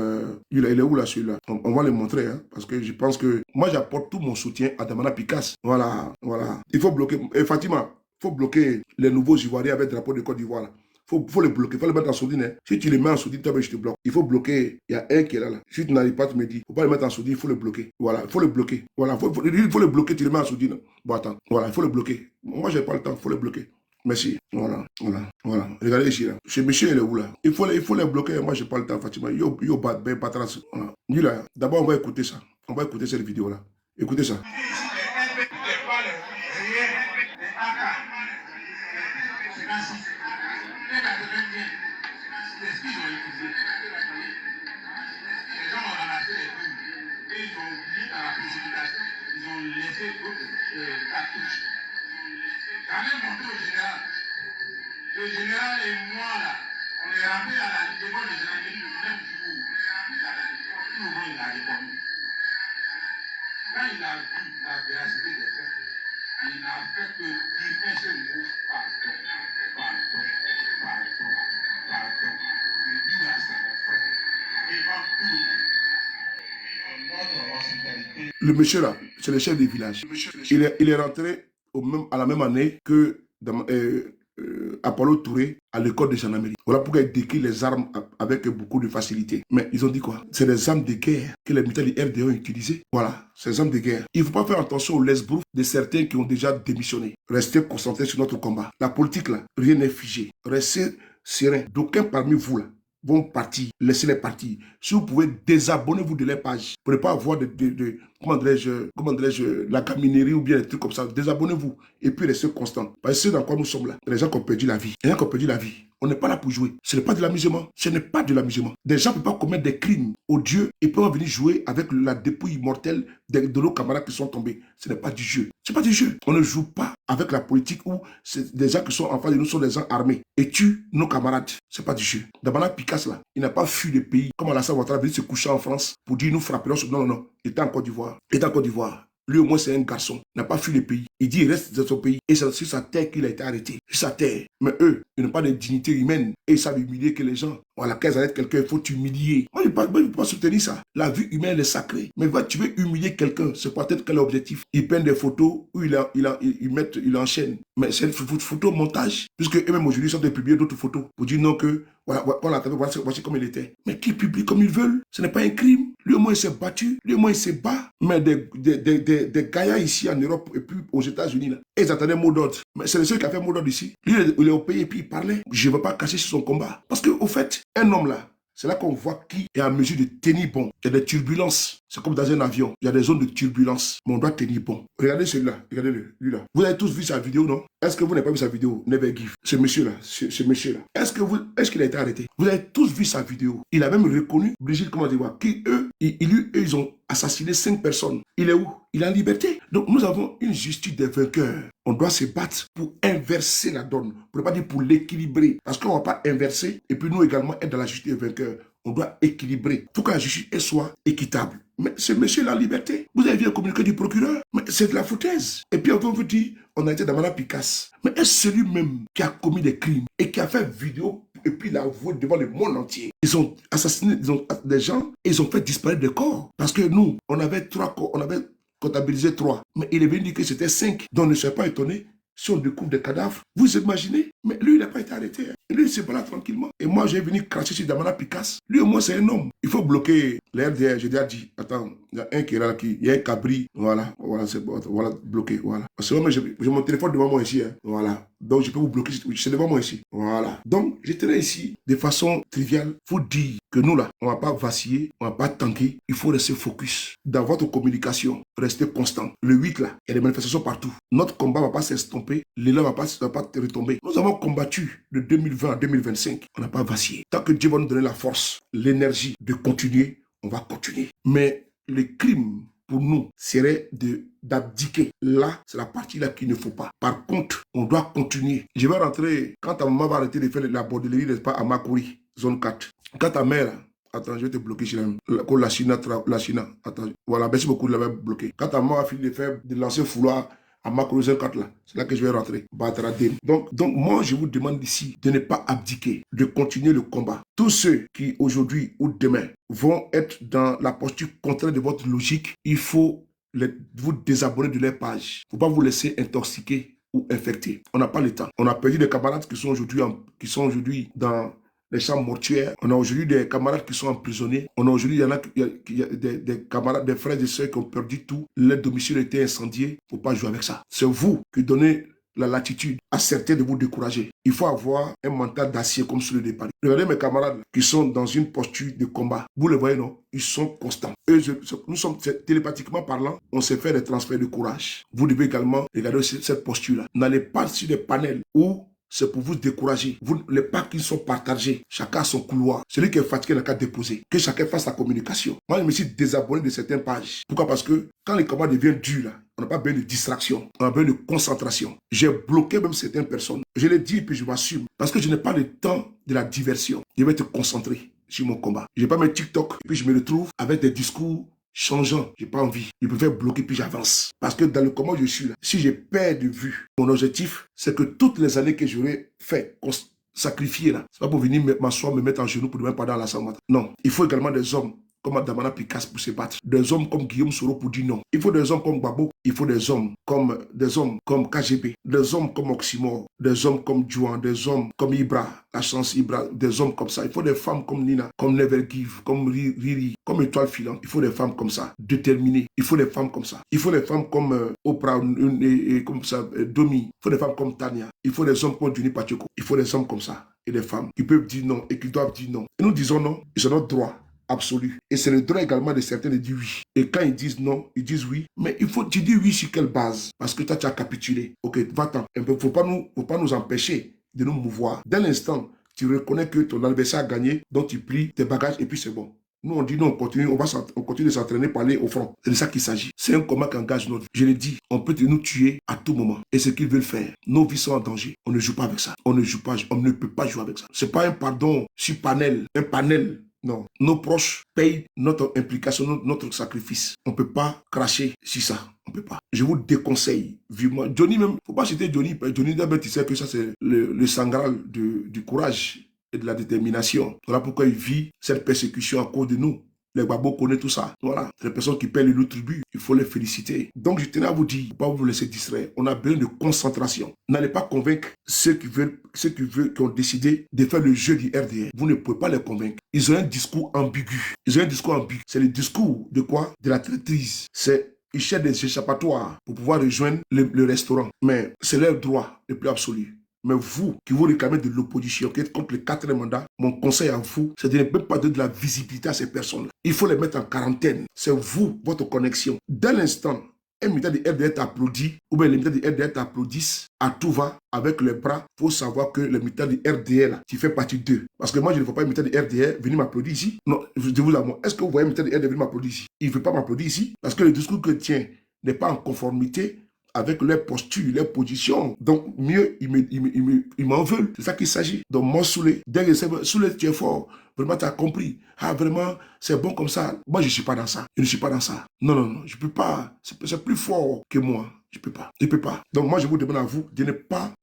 [SPEAKER 1] il est où là, celui-là on va le montrer, hein, parce que je pense que moi, j'apporte tout mon soutien à Damana Picasse. Voilà. Il faut bloquer, et Fatima, il faut bloquer les nouveaux Ivoiriens avec le drapeau de Côte d'Ivoire. Faut les bloquer, il faut les mettre en sourdine. Hein. Si tu les mets en sourdine, toi, je te bloque. Il faut bloquer. Il y a un qui est là. Si tu n'arrives pas, tu me dis. Il ne faut pas les mettre en sourdine, il faut le bloquer. Voilà, il faut le bloquer. Voilà, il faut le bloquer, tu les mets en sourdine. Bon, attends. Voilà, il faut le bloquer. Moi, je n'ai pas le temps, il faut le bloquer. Merci. Voilà. Regardez ici, là. Ce monsieur, il est où, là? Il faut les bloquer. Moi, je n'ai pas le temps, Fatima. Yo, ben, patras. Voilà. Lui, là, d'abord, on va écouter ça. On va écouter cette vidéo-là. Écoutez ça.
[SPEAKER 2] Le général et moi, là, on est rentré à la demande de gendarmerie le même jour. Tout le monde, il a répondu. Quand il a vu la véracité des faits, il n'a fait que dire un seul mot, pardon. Je dis à ça, mon frère, devant tout le monde. Notre hospitalité.
[SPEAKER 1] Le monsieur là, c'est le chef du village. Il est rentré à la même année que Apollo Touré à l'école de gendarmerie. Voilà pourquoi il décrit les armes avec beaucoup de facilité. Mais ils ont dit quoi? C'est des armes de guerre que les militaires du RDA ont utilisées. Voilà, ces armes de guerre. Il ne faut pas faire attention aux lesbroufs de certains qui ont déjà démissionné. Restez concentrés sur notre combat. La politique là, rien n'est figé. Restez serein. D'aucuns parmi vous là vont partir, laissez-les partir. Si vous pouvez, désabonnez-vous de leur page pour ne pas avoir comment dirais-je, la caminerie ou bien des trucs comme ça. Désabonnez-vous et puis restez constant. Parce que c'est dans quoi nous sommes là. Les gens qui ont perdu la vie. Les gens qui ont perdu la vie. On n'est pas là pour jouer. Ce n'est pas de l'amusement. Ce n'est pas de l'amusement. Des gens ne peuvent pas commettre des crimes odieux et peuvent venir jouer avec la dépouille mortelle de nos camarades qui sont tombés. Ce n'est pas du jeu. Ce n'est pas du jeu. On ne joue pas avec la politique où des gens qui sont en face de nous sont des gens armés et tuent nos camarades. Ce n'est pas du jeu. Damana Picasse là, il n'a pas fui le pays comme Alassane Ouattara venu se coucher en France pour dire nous frapperons sur... Non. Il était en Côte d'Ivoire. Lui, au moins, c'est un garçon. Il n'a pas fui le pays. Il dit, il reste dans son pays. Et c'est sur sa terre qu'il a été arrêté. Sur sa terre. Mais eux, ils n'ont pas de dignité humaine. Et ils savent humilier que les gens. Voilà, quand ils arrêtent quelqu'un, il faut t'humilier. Moi, je ne peux pas soutenir ça. La vie humaine est sacrée. Mais tu veux humilier quelqu'un, c'est peut-être quel objectif? Ils prennent des photos où il enchaîne. Mais c'est une photo montage. Puisque eux-mêmes aujourd'hui, ils sont de publier d'autres photos. Pour dire non que, voici comme il était. Mais qui publie comme ils veulent? Ce n'est pas un crime. Lui, au moins, il s'est battu. Lui, au moins, il s'est bat. Mais des gaillards ici en Europe et puis aux États-Unis, là, ils attendaient mot d'ordre. Mais c'est le seul qui a fait mot d'ordre ici. Lui, il est au pays et puis il parlait. Je ne veux pas cacher sur son combat. Parce qu'au fait, un homme là, c'est là qu'on voit qui est en mesure de tenir bon. Il y a des turbulences. C'est comme dans un avion. Il y a des zones de turbulence. Mais on doit tenir bon. Regardez celui-là. Regardez-le. Lui là. Vous avez tous vu sa vidéo, non? Est-ce que vous n'avez pas vu sa vidéo? Never give. Ce monsieur-là. Ce monsieur-là. Est-ce qu'il a été arrêté? Vous avez tous vu sa vidéo. Il a même reconnu Brigitte, comment dire, qui ils ont assassiné 5 personnes. Il est où? Il est en liberté. Donc nous avons une justice des vainqueurs. On doit se battre pour inverser la donne. Pour ne pas dire pour l'équilibrer. Parce qu'on ne va pas inverser et puis nous également être dans la justice des vainqueurs. On doit équilibrer. Il faut que la justice soit équitable. Mais ce monsieur la liberté. Vous avez vu un communiqué du procureur. Mais c'est de la foutaise. Et puis on vous dit, on a été dans Damana Picasse. Mais est-ce celui-même qui a commis des crimes et qui a fait vidéo et puis l'a avoué devant le monde entier? Ils ont assassiné des gens et ils ont fait disparaître des corps. Parce que nous, on avait 3 corps, on avait comptabilisé 3. Mais il est venu dire que c'était 5. Donc ne soyez pas étonnés si on découvre des cadavres. Vous imaginez? Mais lui, il n'a pas été arrêté. Lui, il se balade tranquillement. Et moi, j'ai venu cracher sur Damana Picasse. Lui, au moins, c'est un homme. Il faut bloquer les RDR. J'ai déjà dit, attends, il y a un qui est là, il y a un cabri. Voilà, c'est bon. Voilà, bloqué. Voilà. C'est vrai, j'ai mon téléphone devant moi ici. Hein. Voilà. Donc, je peux vous bloquer. C'est devant moi ici. Voilà. Donc, je tenais ici, de façon triviale, il faut dire que nous, là, on ne va pas vaciller, on ne va pas tanker. Il faut rester focus. Dans votre communication, restez constant. Le 8, là, il y a des manifestations partout. Notre combat ne va pas s'estomper. L'élan ne va pas retomber. Nous avons avons combattu de 2020 à 2025. On n'a pas vacillé. Tant que Dieu va nous donner la force, l'énergie de continuer, on va continuer. Mais le crime pour nous serait d'abdiquer. Là, c'est la partie là qu'il ne faut pas. Par contre, on doit continuer. Je vais rentrer, quand ta maman va arrêter de faire la bordellerie, n'est-ce pas, à Makuri, zone 4. Quand ta mère, attends, je vais te bloquer chez la China. Attends, voilà, merci beaucoup de l'avoir bloqué. Quand ta maman a fini de lancer fouloir à Makuri zone 4 là, c'est là que je vais rentrer. Donc moi, je vous demande ici de ne pas abdiquer, de continuer le combat. Tous ceux qui aujourd'hui ou demain vont être dans la posture contraire de votre logique, il faut vous désabonner de leur page. Il ne faut pas vous laisser intoxiquer ou infecter. On n'a pas le temps. On a perdu des camarades qui sont aujourd'hui dans les chambres mortuaires. On a aujourd'hui des camarades qui sont emprisonnés. On a aujourd'hui, il y a des camarades, des frères et sœurs qui ont perdu tout. Leur domicile a été incendié. Il ne faut pas jouer avec ça. C'est vous qui donnez la latitude à certains de vous décourager. Il faut avoir un mental d'acier comme celui de Paris. Regardez mes camarades qui sont dans une posture de combat. Vous le voyez, non? Ils sont constants. Nous sommes télépathiquement parlant, on sait faire des transferts de courage. Vous devez également regarder cette posture-là. N'allez pas sur des panels où c'est pour vous décourager. Les packs qui sont partagés, chacun a son couloir. Celui qui est fatigué n'a qu'à déposer. Que chacun fasse sa communication. Moi, je me suis désabonné de certaines pages. Pourquoi? Parce que quand les combats deviennent durs, là, on n'a pas besoin de distraction. On a besoin de concentration. J'ai bloqué même certaines personnes. Je l'ai dit et puis je m'assume. Parce que je n'ai pas le temps de la diversion. Je vais être concentré sur mon combat. Je n'ai pas mes TikTok et puis je me retrouve avec des discours changeant, j'ai pas envie. Je préfère bloquer puis j'avance. Parce que dans le comment je suis là, si je perds de vue, mon objectif, c'est que toutes les années que j'aurais fait, sacrifier là, c'est pas pour venir m'asseoir, me mettre en genoux pour demain pendant la Samata. Non, il faut également des hommes comme Damana Picasse pour se battre. Des hommes comme Guillaume Soro pour dire non. Il faut des hommes comme Babo. Il faut des hommes comme KGB. Des hommes comme Oxymore. Des hommes comme Juan. Des hommes comme Ibra. La chance Ibra. Des hommes comme ça. Il faut des femmes comme Nina. Comme Never Give. Comme Riri. Comme Étoile Filante. Il faut des femmes comme ça. Déterminées. Il faut des femmes comme ça. Il faut des femmes comme Oprah et comme ça. Domi. Il faut des femmes comme Tania. Il faut des hommes comme Johnny Pacheco. Il faut des hommes comme ça. Et des femmes qui peuvent dire non et qui doivent dire non. Et nous disons non. C'est notre droit absolu. Et c'est le droit également de certains de dire oui. Et quand ils disent non, ils disent oui. Mais il faut, tu dis oui sur quelle base? Parce que toi, tu as capitulé. Ok, va-t'en. Il ne faut pas nous empêcher de nous mouvoir. Dès l'instant, tu reconnais que ton adversaire a gagné, donc tu plies tes bagages et puis c'est bon. Nous, on dit non, on continue de s'entraîner pour aller au front. C'est de ça qu'il s'agit. C'est un combat qui engage notre vie. Je l'ai dit, on peut nous tuer à tout moment. Et ce qu'ils veulent faire, nos vies sont en danger. On ne joue pas avec ça. On ne peut pas jouer avec ça. C'est pas un pardon sur panel, un panel. Non, nos proches payent notre implication, notre sacrifice. On ne peut pas cracher sur ça. On ne peut pas. Je vous déconseille vivement. Johnny même, il ne faut pas citer Johnny. Johnny d'abord, tu sais que ça c'est le sangral du courage et de la détermination. Voilà pourquoi il vit cette persécution à cause de nous. Les babos connaissent tout ça. Voilà. Les personnes qui paient le tribut, il faut les féliciter. Donc, je tenais à vous dire, pas vous laisser distraire. On a besoin de concentration. N'allez pas convaincre ceux qui ont décidé de faire le jeu du RDR. Vous ne pouvez pas les convaincre. Ils ont un discours ambigu. C'est le discours de quoi? De la traîtrise. Ils cherchent des échappatoires pour pouvoir rejoindre le restaurant. Mais c'est leur droit le plus absolu. Mais vous, qui vous réclamez de l'opposition, qui êtes contre le 4e mandat, mon conseil à vous, c'est de ne même pas donner de la visibilité à ces personnes-là. Il faut les mettre en quarantaine. C'est vous, votre connexion. Dès l'instant, un militant de RDR t'applaudit, ou bien les militants de RDR t'applaudissent, à tout va, avec les bras, il faut savoir que les militants de RDR, là, tu fais partie d'eux. Parce que moi, je ne vois pas un militant de RDR venir m'applaudir ici. Non, je vous avoue, est-ce que vous voyez un militant de RDR venir m'applaudir ici? Il ne veut pas m'applaudir ici, parce que le discours que tient n'est pas en conformité avec leur posture, leur position. Donc, mieux, ils m'en veulent. C'est ça qu'il s'agit. Donc, moi, Soulé, tu es fort. Vraiment, tu as compris. Ah, vraiment, c'est bon comme ça. Moi, je ne suis pas dans ça. Je ne suis pas dans ça. Non, je ne peux pas. C'est plus fort que moi. Je ne peux pas. Je ne peux pas. Donc, moi, je vous demande à vous de ne pas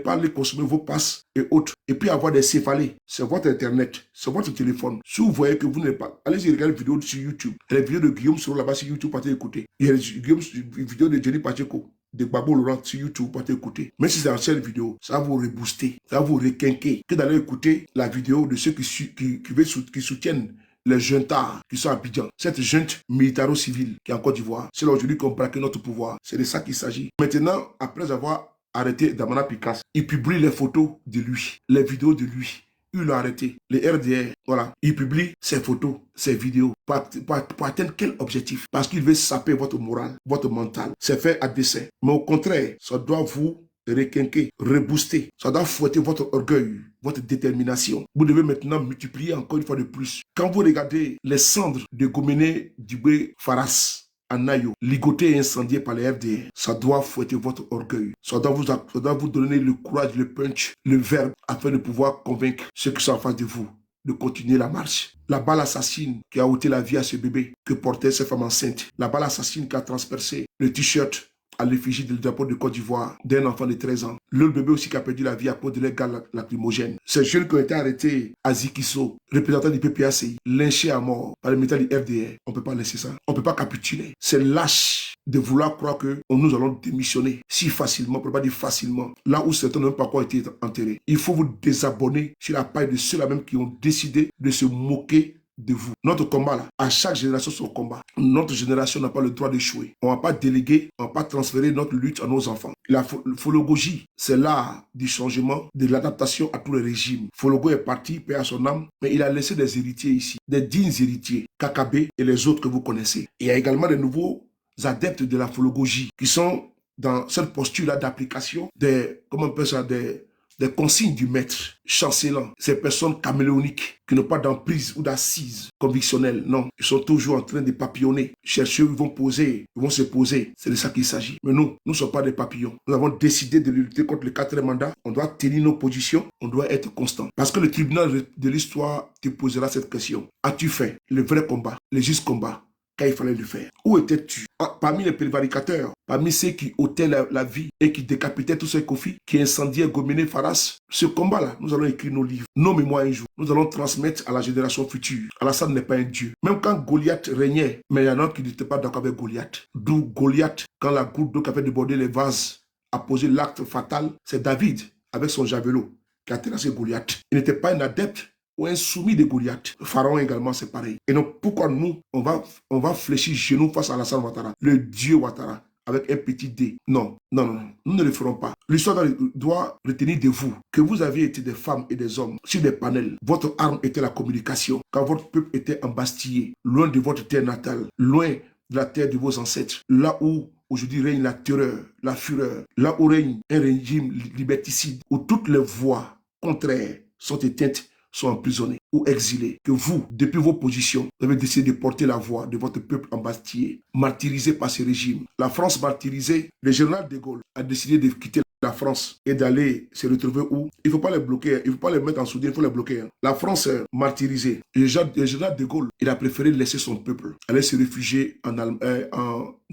[SPEAKER 1] aller consommer vos passes et autres. Et puis, avoir des céphalées. C'est votre Internet. C'est votre téléphone. Si vous voyez que vous n'êtes pas... Allez-y regarder les vidéos sur YouTube. Les vidéos de Guillaume Soro là-bas sur YouTube, partez écouter. Il y a les vidéos de Johnny Pacheco, de Babo Laurent sur YouTube, partez écouter. Même si c'est une ancienne vidéo, ça va vous rebooster. Ça va vous requinquer. Que d'aller écouter la vidéo de ceux qui soutiennent les juntas qui sont à Abidjan. Cette junte militaro-civile qui est en Côte d'Ivoire, c'est là aujourd'hui qu'on braque notre pouvoir. C'est de ça qu'il s'agit. Maintenant, après avoir arrêté Damana Picasse, il publie les photos de lui, les vidéos de lui. Il l'a arrêté. Les RDR, voilà. Il publie ses photos, ses vidéos. Pour atteindre quel objectif? Parce qu'il veut saper votre morale, votre mental. C'est fait à dessein. Mais au contraire, ça doit vous requinquer, rebooster. Ça doit fouetter votre orgueil, votre détermination. Vous devez maintenant multiplier encore une fois de plus. Quand vous regardez les cendres de Goméné Dubé Faras, Anayo, ligoté et incendié par les FDR, ça doit fouetter votre orgueil. Ça doit vous donner le courage, le punch, le verbe, afin de pouvoir convaincre ceux qui sont en face de vous de continuer la marche. La balle assassine qui a ôté la vie à ce bébé que portait cette femme enceinte. La balle assassine qui a transpercé le t-shirt à l'effigie du drapeau de Côte d'Ivoire d'un enfant de 13 ans. Le bébé aussi qui a perdu la vie à cause de l'air lacrymogène. Ces jeunes qui ont été arrêtés à Zikiso, représentant du PPACI, lynchés à mort par les militaires du FDR. On ne peut pas laisser ça. On ne peut pas capituler. C'est lâche de vouloir croire que nous allons démissionner si facilement, on ne peut pas dire facilement, là où certains n'ont pas encore été enterrés. Il faut vous désabonner sur la paille de ceux-là même qui ont décidé de se moquer de vous. Notre combat là, à chaque génération son combat. Notre génération n'a pas le droit d'échouer. On ne va pas déléguer, on ne va pas transférer notre lutte à nos enfants. La phologogie, c'est l'art du changement, de l'adaptation à tous les régimes. Fologo est parti, paix à son âme, mais il a laissé des héritiers ici, des dignes héritiers, Kakabe et les autres que vous connaissez. Il y a également de nouveaux adeptes de la phologogie qui sont dans cette posture-là d'application des, comment on appelle ça, des consignes du maître, chancelant, ces personnes caméléoniques qui n'ont pas d'emprise ou d'assise convictionnelle. Non, ils sont toujours en train de papillonner. Chercher où ils vont poser, ils vont se poser. C'est de ça qu'il s'agit. Mais nous ne sommes pas des papillons. Nous avons décidé de lutter contre le 4e mandat. On doit tenir nos positions. On doit être constant. Parce que le tribunal de l'histoire te posera cette question. As-tu fait le vrai combat, le juste combat quand il fallait le faire? Où étais-tu? Parmi les prévaricateurs, parmi ceux qui ôtaient la vie et qui décapitaient tous ces Kofi, qui incendiaient Goméné Faras, ce combat-là, nous allons écrire nos livres, nos mémoires un jour. Nous allons transmettre à la génération future. Alassane n'est pas un dieu. Même quand Goliath régnait, mais il y en a qui n'étaient pas d'accord avec Goliath. D'où Goliath, quand la goutte d'eau qui avait débordé les vases a posé l'acte fatal, c'est David, avec son javelot, qui a terrassé Goliath. Il n'était pas un adepte ou un soumis de Goliath. Pharaon également, c'est pareil. Et donc, pourquoi nous, on va fléchir genoux face à Alassane Ouattara, le dieu Ouattara, avec un petit dé? Non, non, non, non, nous ne le ferons pas. L'histoire doit retenir de vous que vous aviez été des femmes et des hommes sur des panels. Votre arme était la communication. Quand votre peuple était embastillé, loin de votre terre natale, loin de la terre de vos ancêtres, là où aujourd'hui règne la terreur, la fureur, là où règne un régime liberticide, où toutes les voix contraires sont éteintes, sont emprisonnés ou exilés, que vous, depuis vos positions, vous avez décidé de porter la voix de votre peuple embastillé, martyrisé par ce régime. La France martyrisée, le général de Gaulle a décidé de quitter la France et d'aller se retrouver où? Il ne faut pas les bloquer, il ne faut pas les mettre en soudure, il faut les bloquer. La France est martyrisée. Le général de Gaulle, il a préféré laisser son peuple aller se réfugier en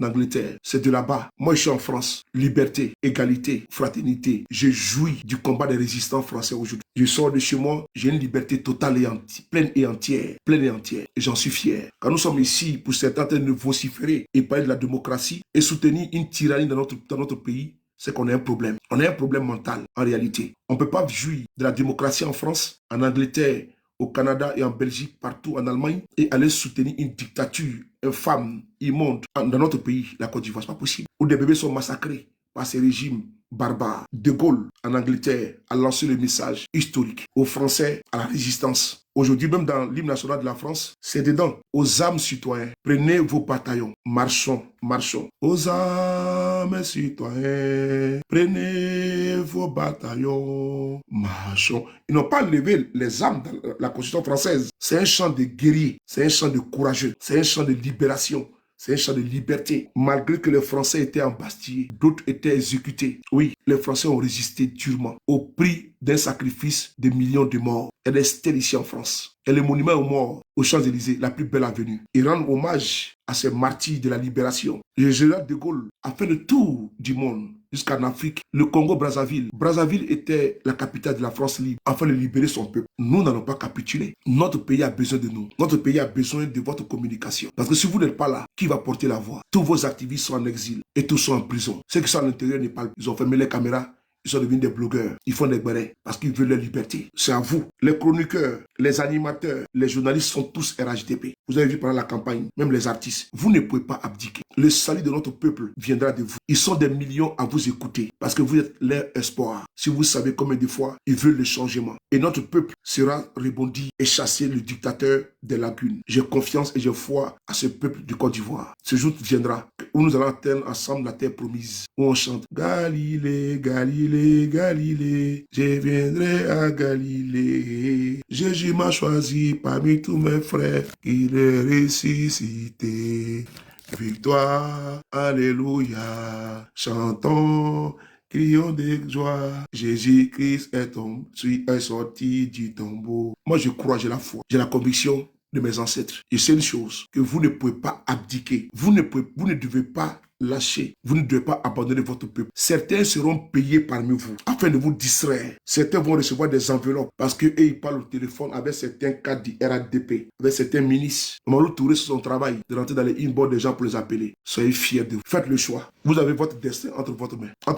[SPEAKER 1] Angleterre. C'est de là-bas. Moi, je suis en France. Liberté, égalité, fraternité. Je jouis du combat des résistants français aujourd'hui. Je sors de chez moi, j'ai une liberté totale et pleine et entière. Pleine et entière. Et j'en suis fier. Quand nous sommes ici, pour certains, de vociférer et parler de la démocratie et soutenir une tyrannie dans notre pays, c'est qu'on a un problème. On a un problème mental, en réalité. On ne peut pas jouir de la démocratie en France, en Angleterre, au Canada et en Belgique, partout en Allemagne, et aller soutenir une dictature infâme, immonde, dans notre pays, la Côte d'Ivoire. Ce n'est pas possible. Où des bébés sont massacrés par ces régimes barbares. De Gaulle, en Angleterre, a lancé le message historique aux Français, à la résistance. Aujourd'hui, même dans l'hymne national de la France, c'est dedans. Aux âmes citoyens, prenez vos bataillons, marchons, marchons. Aux âmes citoyens, prenez vos bataillons, marchons. Ils n'ont pas levé les âmes dans la Constitution française. C'est un chant de guerrier, c'est un chant de courageux, c'est un chant de libération. C'est un chant de liberté. Malgré que les Français étaient embastillés, d'autres étaient exécutés. Oui, les Français ont résisté durement au prix d'un sacrifice de millions de morts. Il y a des stèles ici en France. Et le monument aux morts, aux Champs-Élysées, la plus belle avenue. Ils rendent hommage à ces martyrs de la libération. Le général de Gaulle a fait le tour du monde jusqu'en Afrique. Le Congo-Brazzaville. Brazzaville était la capitale de la France libre afin de libérer son peuple. Nous n'allons pas capituler. Notre pays a besoin de nous. Notre pays a besoin de votre communication. Parce que si vous n'êtes pas là, qui va porter la voix? Tous vos activistes sont en exil et tous sont en prison. Ceux qui sont à l'intérieur ne parlent plus. Ils ont fermé les caméras. Ils sont devenus des blogueurs. Ils font des bérets parce qu'ils veulent leur liberté. C'est à vous. Les chroniqueurs, les animateurs, les journalistes sont tous RHDP. Vous avez vu pendant la campagne, même les artistes. Vous ne pouvez pas abdiquer. Le salut de notre peuple viendra de vous. Ils sont des millions à vous écouter parce que vous êtes leur espoir. Si vous savez combien de fois ils veulent le changement. Et notre peuple sera rebondi et chassé le dictateur des lagunes. J'ai confiance et j'ai foi à ce peuple du Côte d'Ivoire. Ce jour viendra. où nous allons atteindre ensemble la terre promise, où on chante Galilée, Galilée, Galilée, je viendrai à Galilée. Jésus m'a choisi parmi tous mes frères, il est ressuscité. Victoire, alléluia, chantons, crions de joie. Jésus-Christ est sorti du tombeau. Moi, je crois, j'ai la foi, j'ai la conviction de mes ancêtres. Et c'est une chose que vous ne pouvez pas abdiquer. Vous ne devez pas lâcher. Vous ne devez pas abandonner votre peuple. Certains seront payés parmi vous afin de vous distraire. Certains vont recevoir des enveloppes parce qu'ils parlent au téléphone avec certains cadres du RADP, avec certains ministres. Mamadou Touré, sur son travail, de rentrer dans les inbox des gens pour les appeler. Soyez fiers de vous. Faites le choix. Vous avez votre destin entre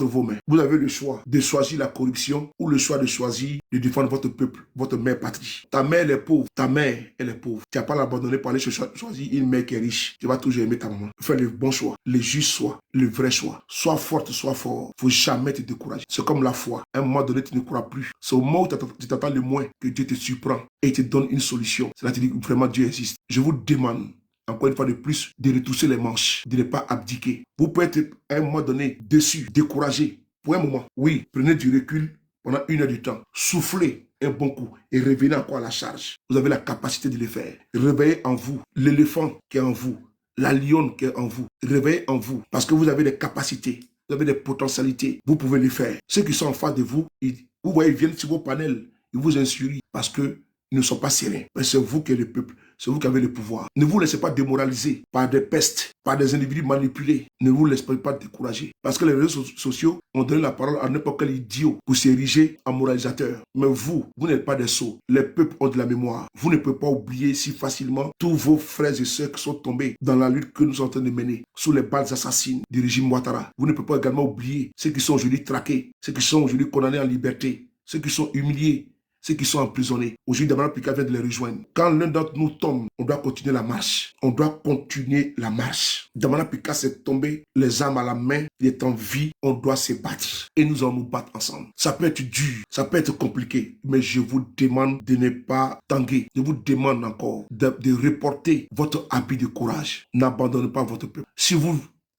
[SPEAKER 1] vos mains. Vous avez le choix de choisir la corruption ou le choix de choisir de défendre votre peuple, votre mère patrie. Ta mère, elle est pauvre. Ta mère, elle est pauvre. Tu n'as pas l'abandonner pour aller choisir une mère qui est riche. Tu vas toujours aimer ta maman. Fais le bon choix. Le juste choix. Le vrai choix. Sois forte, sois fort. Faut jamais te décourager. C'est comme la foi. À un moment donné, tu ne crois plus. C'est au moment où tu t'attends le moins que Dieu te surprend et te donne une solution. C'est là que tu dis que vraiment Dieu existe. Je vous demande encore une fois de plus, de retrousser les manches, de ne pas abdiquer. Vous pouvez être à un moment donné déçu, découragé. Pour un moment, oui, prenez du recul pendant 1 heure du temps. Soufflez un bon coup et revenez encore à la charge. Vous avez la capacité de le faire. Réveillez en vous l'éléphant qui est en vous, la lionne qui est en vous. Réveillez en vous parce que vous avez des capacités, vous avez des potentialités. Vous pouvez le faire. Ceux qui sont en face de vous, vous voyez, ils viennent sur vos panels, ils vous insurient parce que ils ne sont pas sereins. Mais c'est vous qui êtes le peuple. C'est vous qui avez le pouvoir. Ne vous laissez pas démoraliser par des pestes, par des individus manipulés. Ne vous laissez pas décourager. Parce que les réseaux sociaux ont donné la parole à n'importe quel idiot pour s'ériger en moralisateur. Mais vous n'êtes pas des sots. Les peuples ont de la mémoire. Vous ne pouvez pas oublier si facilement tous vos frères et sœurs qui sont tombés dans la lutte que nous sommes en train de mener sous les balles assassines du régime Ouattara. Vous ne pouvez pas également oublier ceux qui sont aujourd'hui traqués, ceux qui sont aujourd'hui condamnés en liberté, ceux qui sont humiliés, ceux qui sont emprisonnés. Aujourd'hui, Damana Pika vient de les rejoindre. Quand l'un d'entre nous tombe, on doit continuer la marche. On doit continuer la marche. Damana Pika s'est tombé, les armes à la main, il est en vie, on doit se battre. Et nous allons nous battre ensemble. Ça peut être dur, ça peut être compliqué, mais je vous demande de ne pas tanguer. Je vous demande encore de reporter votre habit de courage. N'abandonnez pas votre peuple.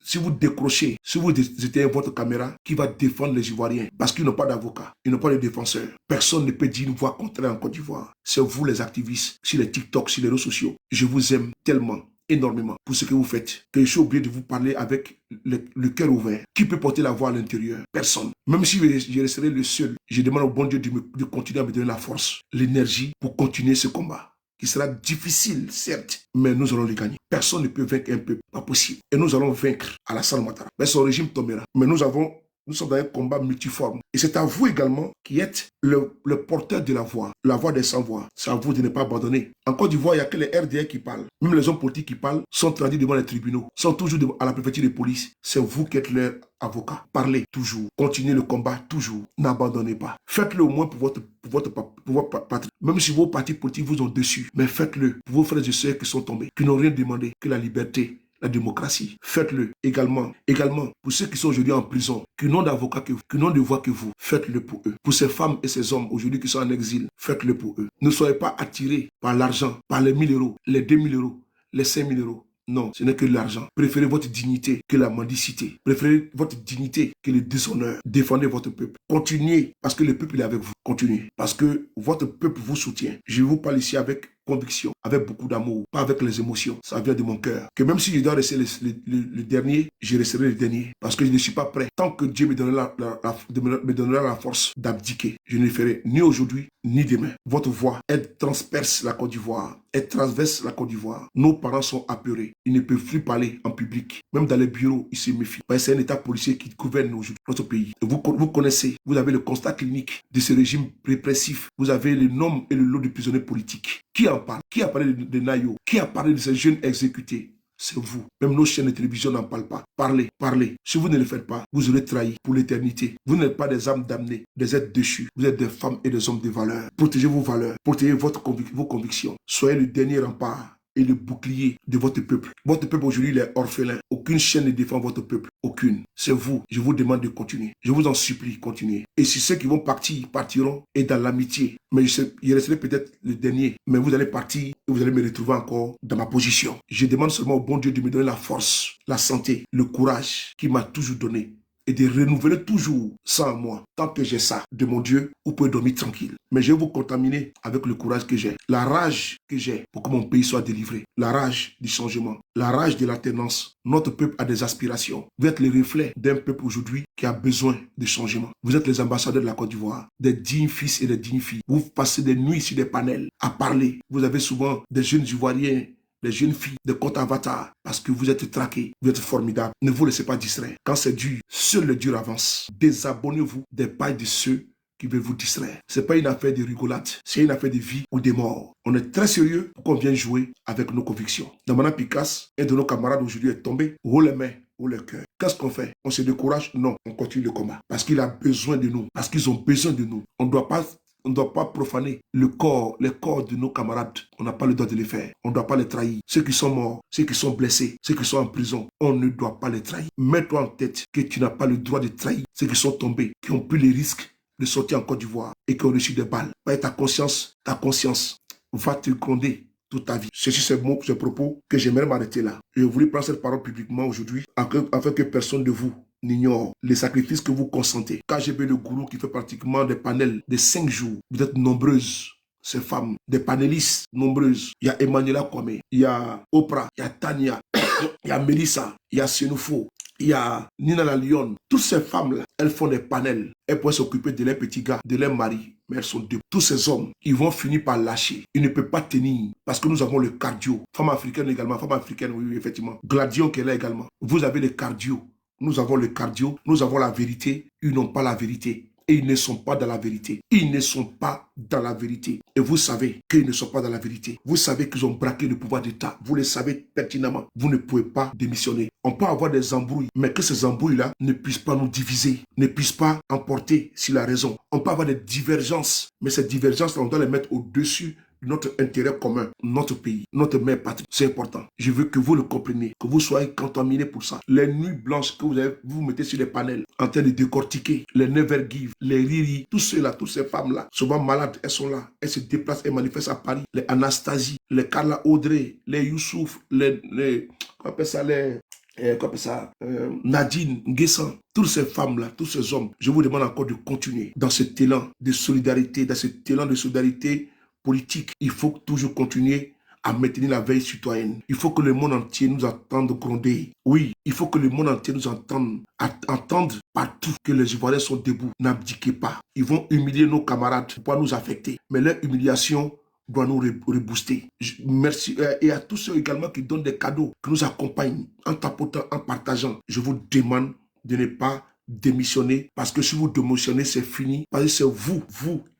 [SPEAKER 1] Si vous décrochez, si vous éteignez votre caméra, qui va défendre les Ivoiriens? Parce qu'ils n'ont pas d'avocat, ils n'ont pas de défenseur. Personne ne peut dire une voix contraire en Côte d'Ivoire. C'est vous les activistes, sur les TikTok, sur les réseaux sociaux. Je vous aime tellement, énormément, pour ce que vous faites, que je suis obligé de vous parler avec le cœur ouvert. Qui peut porter la voix à l'intérieur? Personne. Même si je resterai le seul, je demande au bon Dieu de continuer à me donner la force, l'énergie pour continuer ce combat. Qui sera difficile, certes, mais nous allons le gagner. Personne ne peut vaincre un peuple, pas possible. Et nous allons vaincre Alassane Ouattara. Mais son régime tombera. Mais nous sommes dans un combat multiforme. Et c'est à vous également qui êtes le porteur de la voix des sans-voix. C'est à vous de ne pas abandonner. En Côte d'Ivoire, il n'y a que les RDR qui parlent. Même les hommes politiques qui parlent sont traduits devant les tribunaux, sont toujours à la préfecture de police. C'est vous qui êtes leur avocat. Parlez toujours. Continuez le combat toujours. N'abandonnez pas. Faites-le au moins pour votre patrie. Même si vos partis politiques vous ont déçus, mais faites-le pour vos frères et sœurs qui sont tombés, qui n'ont rien demandé que la liberté, la démocratie. Faites-le également pour ceux qui sont aujourd'hui en prison, qui n'ont d'avocat que vous, qui n'ont de voix que vous. Faites-le pour eux. Pour ces femmes et ces hommes aujourd'hui qui sont en exil, faites-le pour eux. Ne soyez pas attirés par l'argent, par les 1 000 euros, les 2 000 euros, les 5 000 euros. Non, ce n'est que l'argent. Préférez votre dignité que la mendicité. Préférez votre dignité que le déshonneur. Défendez votre peuple. Continuez parce que le peuple est avec vous. Continuez parce que votre peuple vous soutient. Je vous parle ici avec conviction, avec beaucoup d'amour, pas avec les émotions. Ça vient de mon cœur. Que même si je dois rester le dernier, je resterai le dernier parce que je ne suis pas prêt. Tant que Dieu me donnera la force d'abdiquer, je ne le ferai ni aujourd'hui ni demain. Votre voix, elle transperce la Côte d'Ivoire. Elle traverse la Côte d'Ivoire. Nos parents sont apeurés. Ils ne peuvent plus parler en public. Même dans les bureaux, ils se méfient. Parce que c'est un état policier qui gouverne aujourd'hui notre pays. Vous connaissez, vous avez le constat clinique de ce régime répressif. Vous avez le nombre et le lot de prisonniers politiques. Qui en parle? Qui a parlé de Nayo? Qui a parlé de ces jeunes exécutés? C'est vous. Même nos chaînes de télévision n'en parlent pas. Parlez, parlez. Si vous ne le faites pas, vous aurez trahi pour l'éternité. Vous n'êtes pas des âmes damnées, des êtres déchus. Vous êtes des femmes et des hommes de valeur. Protégez vos valeurs. Protégez vos convictions. Soyez le dernier rempart et le bouclier de votre peuple. Votre peuple aujourd'hui, il est orphelin. Aucune chaîne ne défend votre peuple. Aucune. C'est vous. Je vous demande de continuer. Je vous en supplie, continuez. Et si ceux qui vont partir, partiront et dans l'amitié. Mais je resterai peut-être le dernier. Mais vous allez partir et vous allez me retrouver encore dans ma position. Je demande seulement au bon Dieu de me donner la force, la santé, le courage qu'il m'a toujours donné et de renouveler toujours ça en moi. Tant que j'ai ça de mon Dieu, vous pouvez dormir tranquille. Mais je vais vous contaminer avec le courage que j'ai, la rage que j'ai pour que mon pays soit délivré, la rage du changement, la rage de l'alternance. Notre peuple a des aspirations. Vous êtes le reflet d'un peuple aujourd'hui qui a besoin de changement. Vous êtes les ambassadeurs de la Côte d'Ivoire, des dignes fils et des dignes filles. Vous passez des nuits sur des panels à parler. Vous avez souvent des jeunes Ivoiriens, les jeunes filles de compte avatar, parce que vous êtes traqués, vous êtes formidables. Ne vous laissez pas distraire. Quand c'est dur, seul le dur avance. Désabonnez-vous des pailles de ceux qui veulent vous distraire. Ce n'est pas une affaire de rigolade, c'est une affaire de vie ou de mort. On est très sérieux pour qu'on vienne jouer avec nos convictions. Dans Mana Picasse, un de nos camarades aujourd'hui est tombé, haut les mains, haut le cœur. Qu'est-ce qu'on fait? On se décourage? Non, on continue le combat. Parce qu'il a besoin de nous, parce qu'ils ont besoin de nous. On ne doit pas profaner les corps de nos camarades. On n'a pas le droit de les faire. On ne doit pas les trahir. Ceux qui sont morts, ceux qui sont blessés, ceux qui sont en prison, on ne doit pas les trahir. Mets-toi en tête que tu n'as pas le droit de trahir ceux qui sont tombés, qui ont pris les risques de sortir en Côte d'Ivoire et qui ont reçu des balles. Et ta conscience va te gronder toute ta vie. Ceci, c'est mon propos que j'aimerais m'arrêter là. Je voulais prendre cette parole publiquement aujourd'hui afin que personne de vous n'ignore les sacrifices que vous consentez. KGB le gourou qui fait pratiquement des panels de 5 jours, vous êtes nombreuses, ces femmes, des panélistes nombreuses. Il y a Emmanuela Kwame, il y a Oprah, il y a Tania, il y a Melissa, il y a Senufo, il y a Nina la Lyon. Toutes ces femmes-là, elles font des panels. Elles pourraient s'occuper de leurs petits gars, de leurs maris. Mais elles sont deux. Tous ces hommes, ils vont finir par lâcher. Ils ne peuvent pas tenir parce que nous avons le cardio. Femme africaine également. Femme africaine, oui, effectivement. Gladion qu'elle est également. Vous avez le cardio. Nous avons le cardio. Nous avons la vérité. Ils n'ont pas la vérité. Et ils ne sont pas dans la vérité. Ils ne sont pas dans la vérité. Et vous savez qu'ils ne sont pas dans la vérité. Vous savez qu'ils ont braqué le pouvoir d'État. Vous le savez pertinemment. Vous ne pouvez pas démissionner. On peut avoir des embrouilles, mais que ces embrouilles-là ne puissent pas nous diviser, ne puissent pas emporter sur la raison. On peut avoir des divergences, mais ces divergences-là, on doit les mettre au-dessus notre intérêt commun, notre pays, notre mère patrie. C'est important. Je veux que vous le compreniez, que vous soyez contaminés pour ça. Les nuits blanches que vous mettez sur les panels, en train de décortiquer, les never give, les riri, tous ceux-là, toutes ces femmes-là, souvent malades, elles sont là. Elles se déplacent, elles manifestent à Paris. Les Anastasie, les Carla Audrey, les Youssouf, on appelle ça Nadine, Nguessan, toutes ces femmes-là, tous ces hommes, je vous demande encore de continuer dans cet élan de solidarité, politique. Il faut toujours continuer à maintenir la veille citoyenne. Il faut que le monde entier nous entende gronder. Oui, il faut que le monde entier nous entende partout que les Ivoiriens sont debout. N'abdiquez pas. Ils vont humilier nos camarades pour nous affecter. Mais leur humiliation doit nous rebooster. Merci. Et à tous ceux également qui donnent des cadeaux, qui nous accompagnent en tapotant, en partageant. Je vous demande de ne pas démissionner parce que si vous démissionnez, c'est fini. Parce que c'est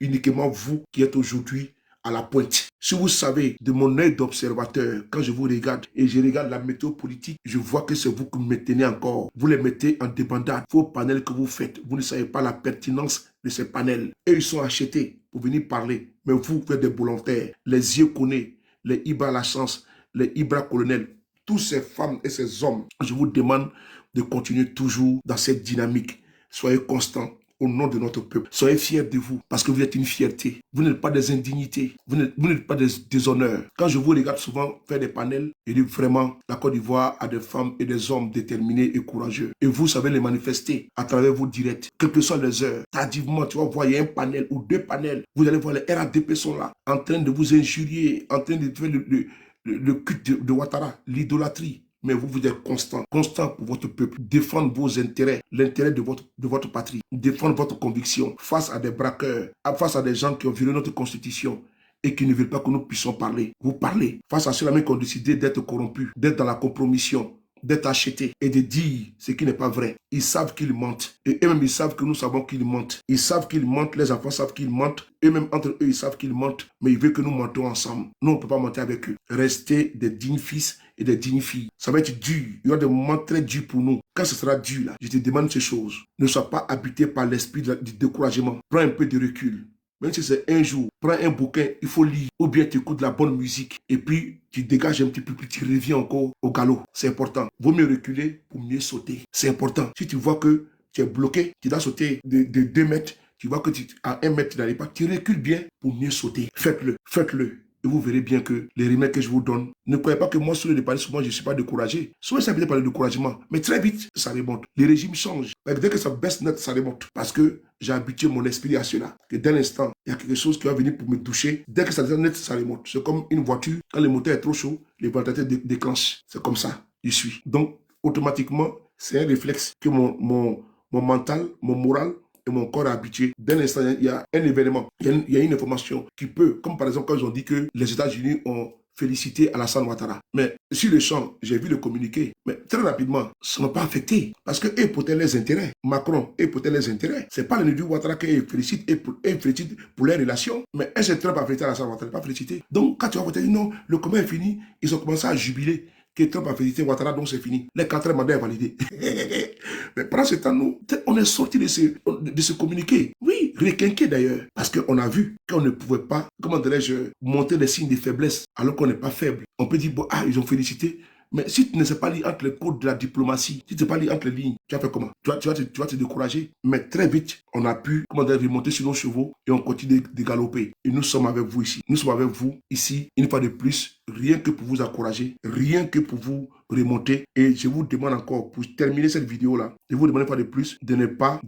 [SPEAKER 1] uniquement vous qui êtes aujourd'hui à la pointe. Si vous savez, de mon œil d'observateur, quand je vous regarde et je regarde la météo politique, je vois que c'est vous qui me tenez encore. Vous les mettez en débandade. Vos panels que vous faites, vous ne savez pas la pertinence de ces panels. Et ils sont achetés pour venir parler. Mais vous faites des volontaires. Les yeux connaissent, les Ibra la chance, les Ibra colonel. Tous ces femmes et ces hommes, je vous demande de continuer toujours dans cette dynamique. Soyez constants. Au nom de notre peuple. Soyez fiers de vous parce que vous êtes une fierté. Vous n'êtes pas des indignités. Vous n'êtes pas des déshonneurs. Quand je vous regarde souvent faire des panels, je dis vraiment, la Côte d'Ivoire a des femmes et des hommes déterminés et courageux. Et vous savez les manifester à travers vos directs, quelles que soient les heures. Tardivement, tu vas voir, il y a un panel ou deux panels. Vous allez voir, les RADP sont là, en train de vous injurier, en train de faire le culte de Ouattara, l'idolâtrie. Mais vous êtes constant pour votre peuple. Défendre vos intérêts, l'intérêt de votre patrie. Défendre votre conviction face à des braqueurs, face à des gens qui ont violé notre constitution et qui ne veulent pas que nous puissions parler. Vous parlez face à ceux-là qui ont décidé d'être corrompus, d'être dans la compromission, d'être achetés et de dire ce qui n'est pas vrai. Ils savent qu'ils mentent. Et eux-mêmes, ils savent que nous savons qu'ils mentent. Ils savent qu'ils mentent, les enfants savent qu'ils mentent. Eux-mêmes, entre eux, ils savent qu'ils mentent. Mais ils veulent que nous mentons ensemble. Nous, on ne peut pas mentir avec eux. Restez des dignes fils et des dignes filles. Ça va être dur. Il y aura des moments très durs pour nous. Quand ce sera dur, là, je te demande ces choses. Ne sois pas habité par l'esprit du découragement. Prends un peu de recul. Même si c'est un jour, prends un bouquin, il faut lire. Ou bien tu écoutes de la bonne musique. Et puis, tu dégages un petit peu, puis tu reviens encore au galop. C'est important. Vaut mieux reculer pour mieux sauter. C'est important. Si tu vois que tu es bloqué, tu dois sauter de 2 mètres. Tu vois que à 1 mètre, tu n'arrives pas. Tu recules bien pour mieux sauter. Faites-le. Faites-le. et vous verrez bien que les remèdes que je vous donne, ne croyez pas que moi, sur le départ, souvent, je ne suis pas découragé. Souvent, ça peut parler de découragement, mais très vite, ça remonte. Les régimes changent. Dès que ça baisse net, ça remonte. Parce que j'ai habitué mon esprit à cela. Que dès l'instant, il y a quelque chose qui va venir pour me toucher. Dès que ça descend net, ça remonte. C'est comme une voiture, quand le moteur est trop chaud, les ventilateurs déclenchent. C'est comme ça, je suis. Donc, automatiquement, c'est un réflexe que mon mental, mon moral et mon corps est habitué. Dès l'instant, il y a un événement, il y a une information qui peut, comme par exemple quand ils ont dit que les États-Unis ont félicité Alassane Ouattara. Mais sur le champ, j'ai vu le communiqué. Mais très rapidement, ça n'a pas affecté. Parce qu'eux protègent les intérêts. Macron, eux protègent les intérêts. C'est pas l'individu Ouattara qui félicite et félicite pour les relations. Mais est-ce que Trump a félicité Alassane Ouattara? Pas félicité. Donc, quand tu vas voter, non, le combat est fini, ils ont commencé à jubiler que Trump a félicité Ouattara, donc c'est fini. Les 4 mandats est validé. Mais pendant ce temps, nous, on est sorti de ce communiqué. Oui, requinqué d'ailleurs. Parce qu'on a vu qu'on ne pouvait pas, comment dirais-je, monter les signes de faiblesse alors qu'on n'est pas faible. On peut dire, bon, ils ont félicité. Mais si tu ne sais pas lire entre les codes de la diplomatie, si tu ne sais pas lire entre les lignes, tu vas faire comment? Tu vas te décourager. Mais très vite, on a pu remonter sur nos chevaux et on continue de galoper. Et nous sommes avec vous ici. Nous sommes avec vous ici, une fois de plus, rien que pour vous encourager, rien que pour vous remonter. Et je vous demande encore, pour terminer cette vidéo-là, je vous demande une fois de plus de ne pas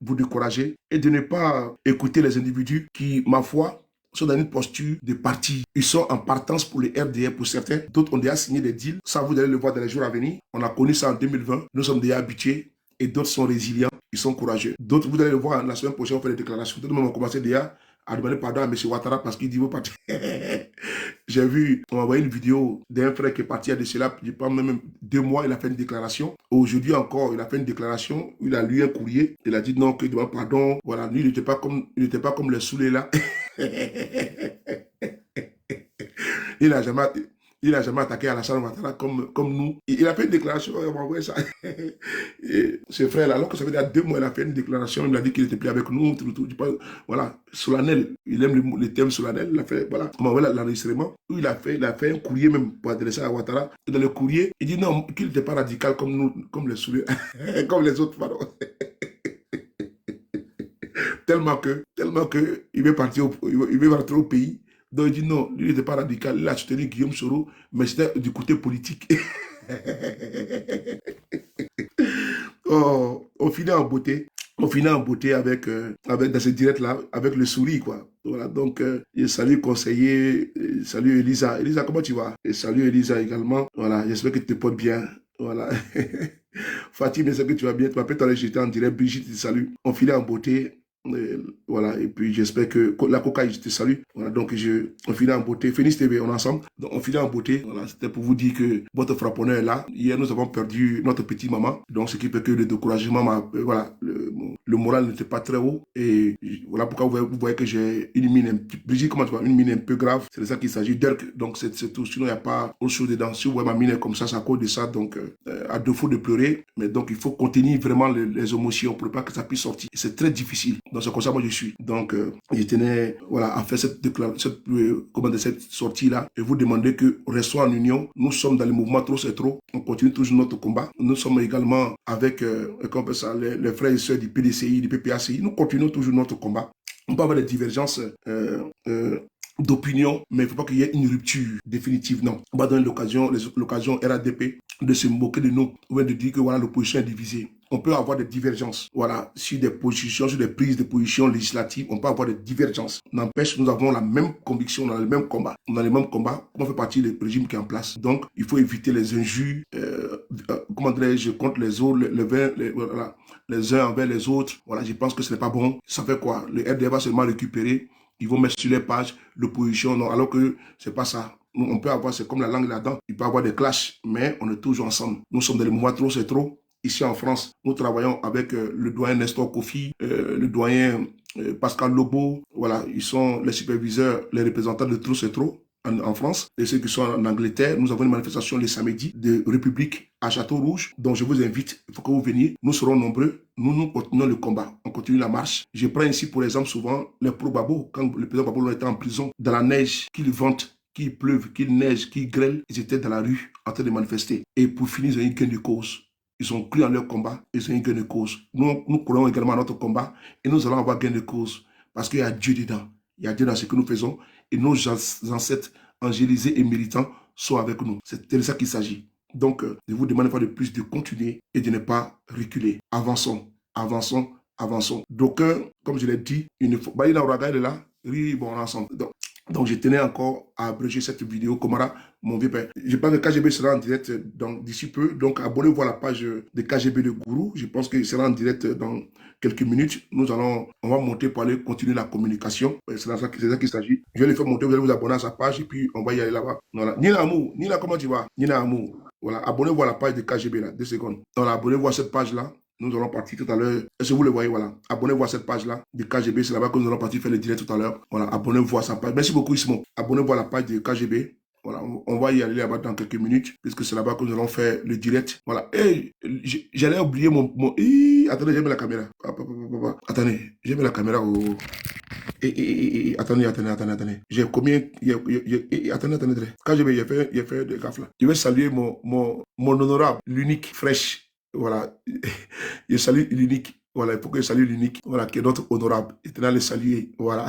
[SPEAKER 1] vous décourager et de ne pas écouter les individus qui, ma foi, sont dans une posture de parti. Ils sont en partance pour les RDR pour certains. D'autres ont déjà signé des deals. Ça, vous allez le voir dans les jours à venir. On a connu ça en 2020. Nous sommes déjà habitués. Et d'autres sont résilients. Ils sont courageux. D'autres, vous allez le voir la semaine prochaine, on fait des déclarations. D'autres même ont commencé déjà à demander pardon à M. Ouattara parce qu'il dit vous partez. J'ai vu, on m'a envoyé une vidéo d'un frère qui est parti à de cela, je pense même 2 mois, il a fait une déclaration. Aujourd'hui encore, il a fait une déclaration, il a lu un courrier, il a dit non, qu'il demande pardon. Voilà, lui, il n'était pas comme les saoulés là. Il n'a jamais attaqué Alassane Ouattara comme nous. Il a fait une déclaration, il m'a envoyé ça. Et ce frère-là, alors que ça fait déjà 2 mois, il a fait une déclaration, il a dit qu'il n'était plus avec nous, tout. Voilà, solennel. Il aime les thèmes solennels. Il a fait, voilà, on m'a envoyé l'enregistrement. Il a fait un courrier même pour adresser à Ouattara. Et dans le courrier, il dit non, qu'il n'était pas radical comme nous, comme les soulés, comme les autres, pardon. tellement que il veut partir, il veut rentrer au pays. Donc il dit non, lui n'était pas radical, il a soutenu Guillaume Soro, mais c'était du côté politique. Oh, on finit en beauté. On finit en beauté avec dans ce direct-là, avec le sourire, quoi. Voilà, donc, je salue conseiller, salut Elisa. Elisa, comment tu vas? Et salut Elisa également. Voilà, j'espère que tu te portes bien. Voilà. Fatim, j'espère que tu vas bien. Tu m'appelles, j'étais en direct. Brigitte, te salue. On finit en beauté. Voilà, et puis j'espère que la cocaïne, je te salue. Voilà, donc on finit en beauté. Phoenix TV, on est ensemble. Donc on finit en beauté. Voilà, c'était pour vous dire que votre frapponneur est là. Hier, nous avons perdu notre petite maman. Donc ce qui fait que le découragement, voilà, le moral n'était pas très haut. Et voilà pourquoi vous voyez que j'ai une mine, Brigitte, comment tu vois, une mine un peu grave. C'est de ça qu'il s'agit. Donc c'est tout. Sinon, il n'y a pas autre chose dedans. Si vous voyez ma mine comme ça, c'est à cause de ça. Donc, à défaut de pleurer, mais donc il faut contenir vraiment les émotions pour pas que ça puisse sortir. C'est très difficile. Donc c'est comme ça moi je suis. Donc je tenais voilà, à faire cette sortie-là et vous demander que restons en union. Nous sommes dans le mouvement Trop c'est trop. On continue toujours notre combat. Nous sommes également avec les frères et sœurs du PDCI, du PPACI. Nous continuons toujours notre combat. On peut avoir des divergences d'opinion, mais il ne faut pas qu'il y ait une rupture définitive. Non. On va donner l'occasion RADP de se moquer de nous, ou de dire que voilà, l'opposition est divisée. On peut avoir des divergences. Voilà, sur des positions, sur des prises de position législatives, on peut avoir des divergences. N'empêche, nous avons la même conviction, dans le même combat. On a le même combat, on fait partie du régime qui est en place. Donc, il faut éviter les injures, comment dirais-je, contre les autres, les uns envers les autres. Voilà, je pense que ce n'est pas bon. Ça fait quoi? Le RDR va seulement récupérer. Ils vont mettre sur les pages l'opposition, non, alors que c'est pas ça. Nous, on peut avoir, c'est comme la langue là-dedans, il peut y avoir des clashs, mais on est toujours ensemble. Nous sommes dans le mouvement Trop c'est trop. Ici en France, nous travaillons avec le doyen Nestor Kofi, le doyen Pascal Lobo. Voilà, ils sont les superviseurs, les représentants de Trop c'est trop en France. Et ceux qui sont en Angleterre, nous avons une manifestation le samedi de République à Château-Rouge. Donc je vous invite, il faut que vous veniez. Nous serons nombreux. Nous continuons le combat. On continue la marche. Je prends ici pour exemple souvent les pro-Babo. Quand le président Babo était en prison, dans la neige, qu'il vente, qu'il pleuve, qu'il neige, qu'il grêle, ils étaient dans la rue en train de manifester. Et pour finir, ils ont eu gain de cause. Ils ont cru en leur combat, ils ont eu gain de cause. Nous croyons également à notre combat et nous allons avoir gain de cause parce qu'il y a Dieu dedans. Il y a Dieu dans ce que nous faisons et nos ancêtres angélisés et méritants sont avec nous. C'est de ça qu'il s'agit. Donc, je vous demande une fois de plus de continuer et de ne pas reculer. Avançons, avançons, avançons. D'aucuns, comme je l'ai dit, il ne faut pas ir dans le là, oui, bon, ensemble. Donc, je tenais encore à abréger cette vidéo, Komara, mon vieux père. Je pense que KGB sera en direct d'ici peu. Donc, abonnez-vous à la page de KGB de Gourou. Je pense qu'il sera en direct dans quelques minutes. On va monter pour aller continuer la communication. C'est ça qu'il s'agit. Je vais les faire monter, vous allez vous abonner à sa page et puis on va y aller là-bas. Voilà. Nina Amour, Nina, comment tu vas? Nina Amour. Voilà, abonnez-vous à la page de KGB là, 2 secondes. Voilà, abonnez-vous à cette page-là. Nous allons partir tout à l'heure. Est-ce que vous le voyez? Voilà. Abonnez-vous à cette page-là de KGB. C'est là-bas que nous allons partir faire le direct tout à l'heure. Voilà. Abonnez-vous à sa page. Merci beaucoup, Ismo. Abonnez-vous à la page de KGB. Voilà. On va y aller là-bas dans quelques minutes, puisque c'est là-bas que nous allons faire le direct. Voilà. Et j'allais oublier mon... Attendez, j'ai mis la caméra. Attendez, j'ai mis la caméra au... Attendez. J'ai combien... Attendez. KGB, il a fait des gaffes là. Je vais saluer mon honorable, l'unique, fraîche. Voilà, je salue l'unique. Voilà, il faut que je salue l'unique. Voilà, qui est notre honorable. Et tenant le saluer. Voilà.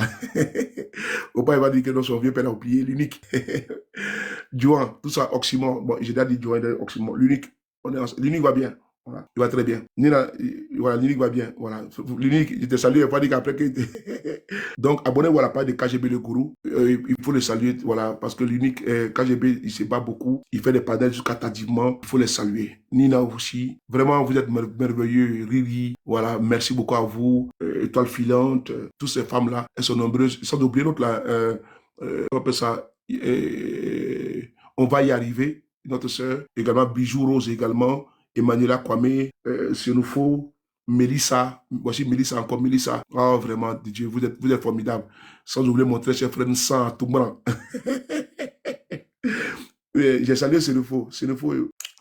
[SPEAKER 1] Au pas, il va dire que son vieux père a oublié l'unique. Juan, tout ça, oxymore. Bon, j'ai déjà dit Juan, oxymore. L'unique, l'unique va bien. Voilà, il va très bien. Nina, voilà, l'unique va bien. Voilà, l'unique, je te salue. Il faut dire qu'après que. Donc, abonnez-vous à la page de KGB le Gourou. Il faut le saluer, voilà, parce que l'unique, KGB, il se bat beaucoup. Il fait des panels jusqu'à tardivement. Il faut les saluer. Nina aussi, vraiment, vous êtes merveilleux. Riri, voilà, merci beaucoup à vous. Étoile filante, toutes ces femmes-là, elles sont nombreuses. Sans oublier l'autre là, on appelle ça, on va y arriver. Notre sœur, également Bijou Rose, également. Emmanuela Kwame, Senufo, Mélissa, voici Mélissa, encore Mélissa. Oh, vraiment, Dieu, vous êtes formidable. Sans oublier mon très cher frère Nsan Toumbran. J'ai salué Senufo.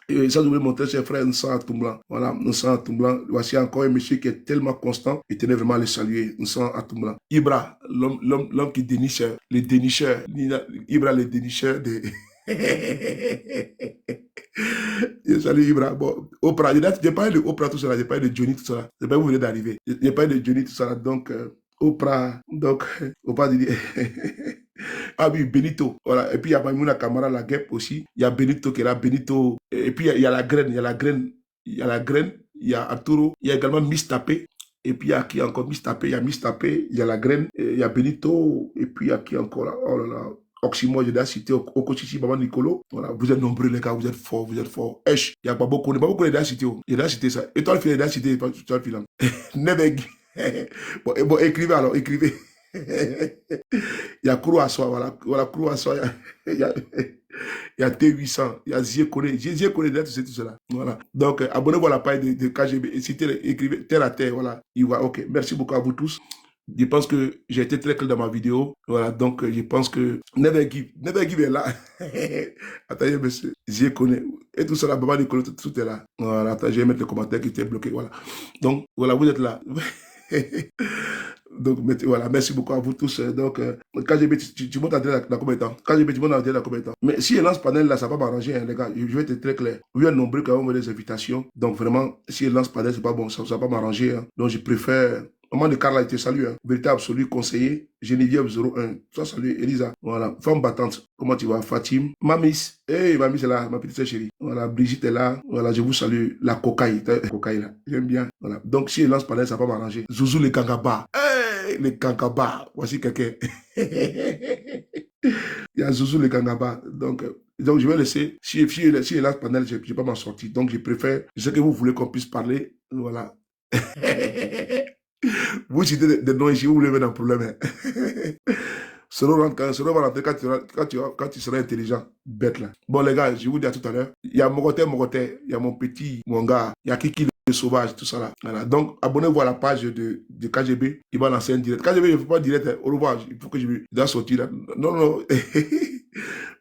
[SPEAKER 1] Et sans oublier mon très cher frère Nsan Toumbran. Voilà, Nsan Toumbran. Voici encore un monsieur qui est tellement constant. Et tenez vraiment à le saluer, Nsan Toumbran. Ibra, l'homme qui déniche, les dénicheurs. Ibra, les dénicheurs de... Je salue Ibra. Bon, Oprah, j'ai parlé de Oprah tout ça, j'ai parlé de Johnny tout ça. C'est pas vous venez d'arriver. J'ai parlé de Johnny tout ça. Donc, Oprah, dit. Ah oui, Benito. Voilà. Et puis il y a Maimouna Kamara, la guêpe aussi. Il y a Benito qui est là, Benito. Et puis il y a la graine, il y a Arturo. Il y a également Miss Tapé. Et puis il y a qui encore Miss Tapé, il y a Miss Tapé, il y a la graine, il y a Benito. Et puis il y a qui encore là? Oh là là. Oxymo, j'ai déjà cité Okochichi, Maman Nicolo. Voilà, vous êtes nombreux, les gars, vous êtes forts. Esh, il y a Babo Kone. Babo Kone, il a déjà cité. Il a déjà cité ça. Étoile filante, il a déjà cité Étoile filante. Nebeg. Bon, écrivez alors, écrivez. Il y a Kourou Assoa, voilà, Kourou Assoa. Il y a T800, il y a Zie Kone. Zie Kone, déjà, tu sais tout cela. Voilà. Donc, abonnez-vous à la page de KGB. Et citez, écrivez terre à terre. Voilà. Il va, ok. Merci beaucoup à vous tous. Je pense que j'ai été très clair dans ma vidéo. Voilà, donc je pense que Never Give est là. Attendez, monsieur, j'y connais. Et tout ça là, Baba Nicolo, tout est là. Voilà, attends, je vais mettre le commentaire qui était bloqué. Voilà. Donc, voilà, vous êtes là. Donc, voilà, merci beaucoup à vous tous. Donc, KGB, tu montes en direct dans combien de temps? KGB, tu montes en direct dans combien de temps? Mais si elle lance panel là, ça va m'arranger, hein, les gars. Je vais être très clair. Vous êtes nombreux quand même des invitations. Donc, vraiment, si elle lance panel, c'est pas bon, ça va pas m'arranger. Hein. Donc, je préfère. Maman de Carla, il te salue. Hein. Vérité absolue, conseiller. Geneviève 01. Toi, salut, Elisa. Voilà. Femme battante. Comment tu vas? Fatim. Mamis. Hey, Mamis est là, ma petite sœur chérie. Voilà, Brigitte est là. Voilà, je vous salue. La cocaïne. Cocaïne là. J'aime bien. Voilà. Donc, si elle lance panel, ça va pas m'arranger. Zouzou les Kangaba. Hey, les Kangaba. Voici quelqu'un. Il y a Zouzou les Kangaba. Donc, je vais laisser. Si elle lance panel, je ne vais pas m'en sortir. Donc, je préfère. Je sais que vous voulez qu'on puisse parler. Voilà. Vous citez des noms ici, vous voulez mettre un problème. Soro va rentrer quand tu seras intelligent, bête là. Bon les gars, je vous dis à tout à l'heure. Il y a Mogote, il y a mon petit, mon gars, il y a Kiki le sauvage, tout ça là. Voilà. Donc abonnez-vous à la page de KGB, il va lancer un direct. KGB, il ne faut pas direct, au revoir, il faut que je dois sortir là. Non.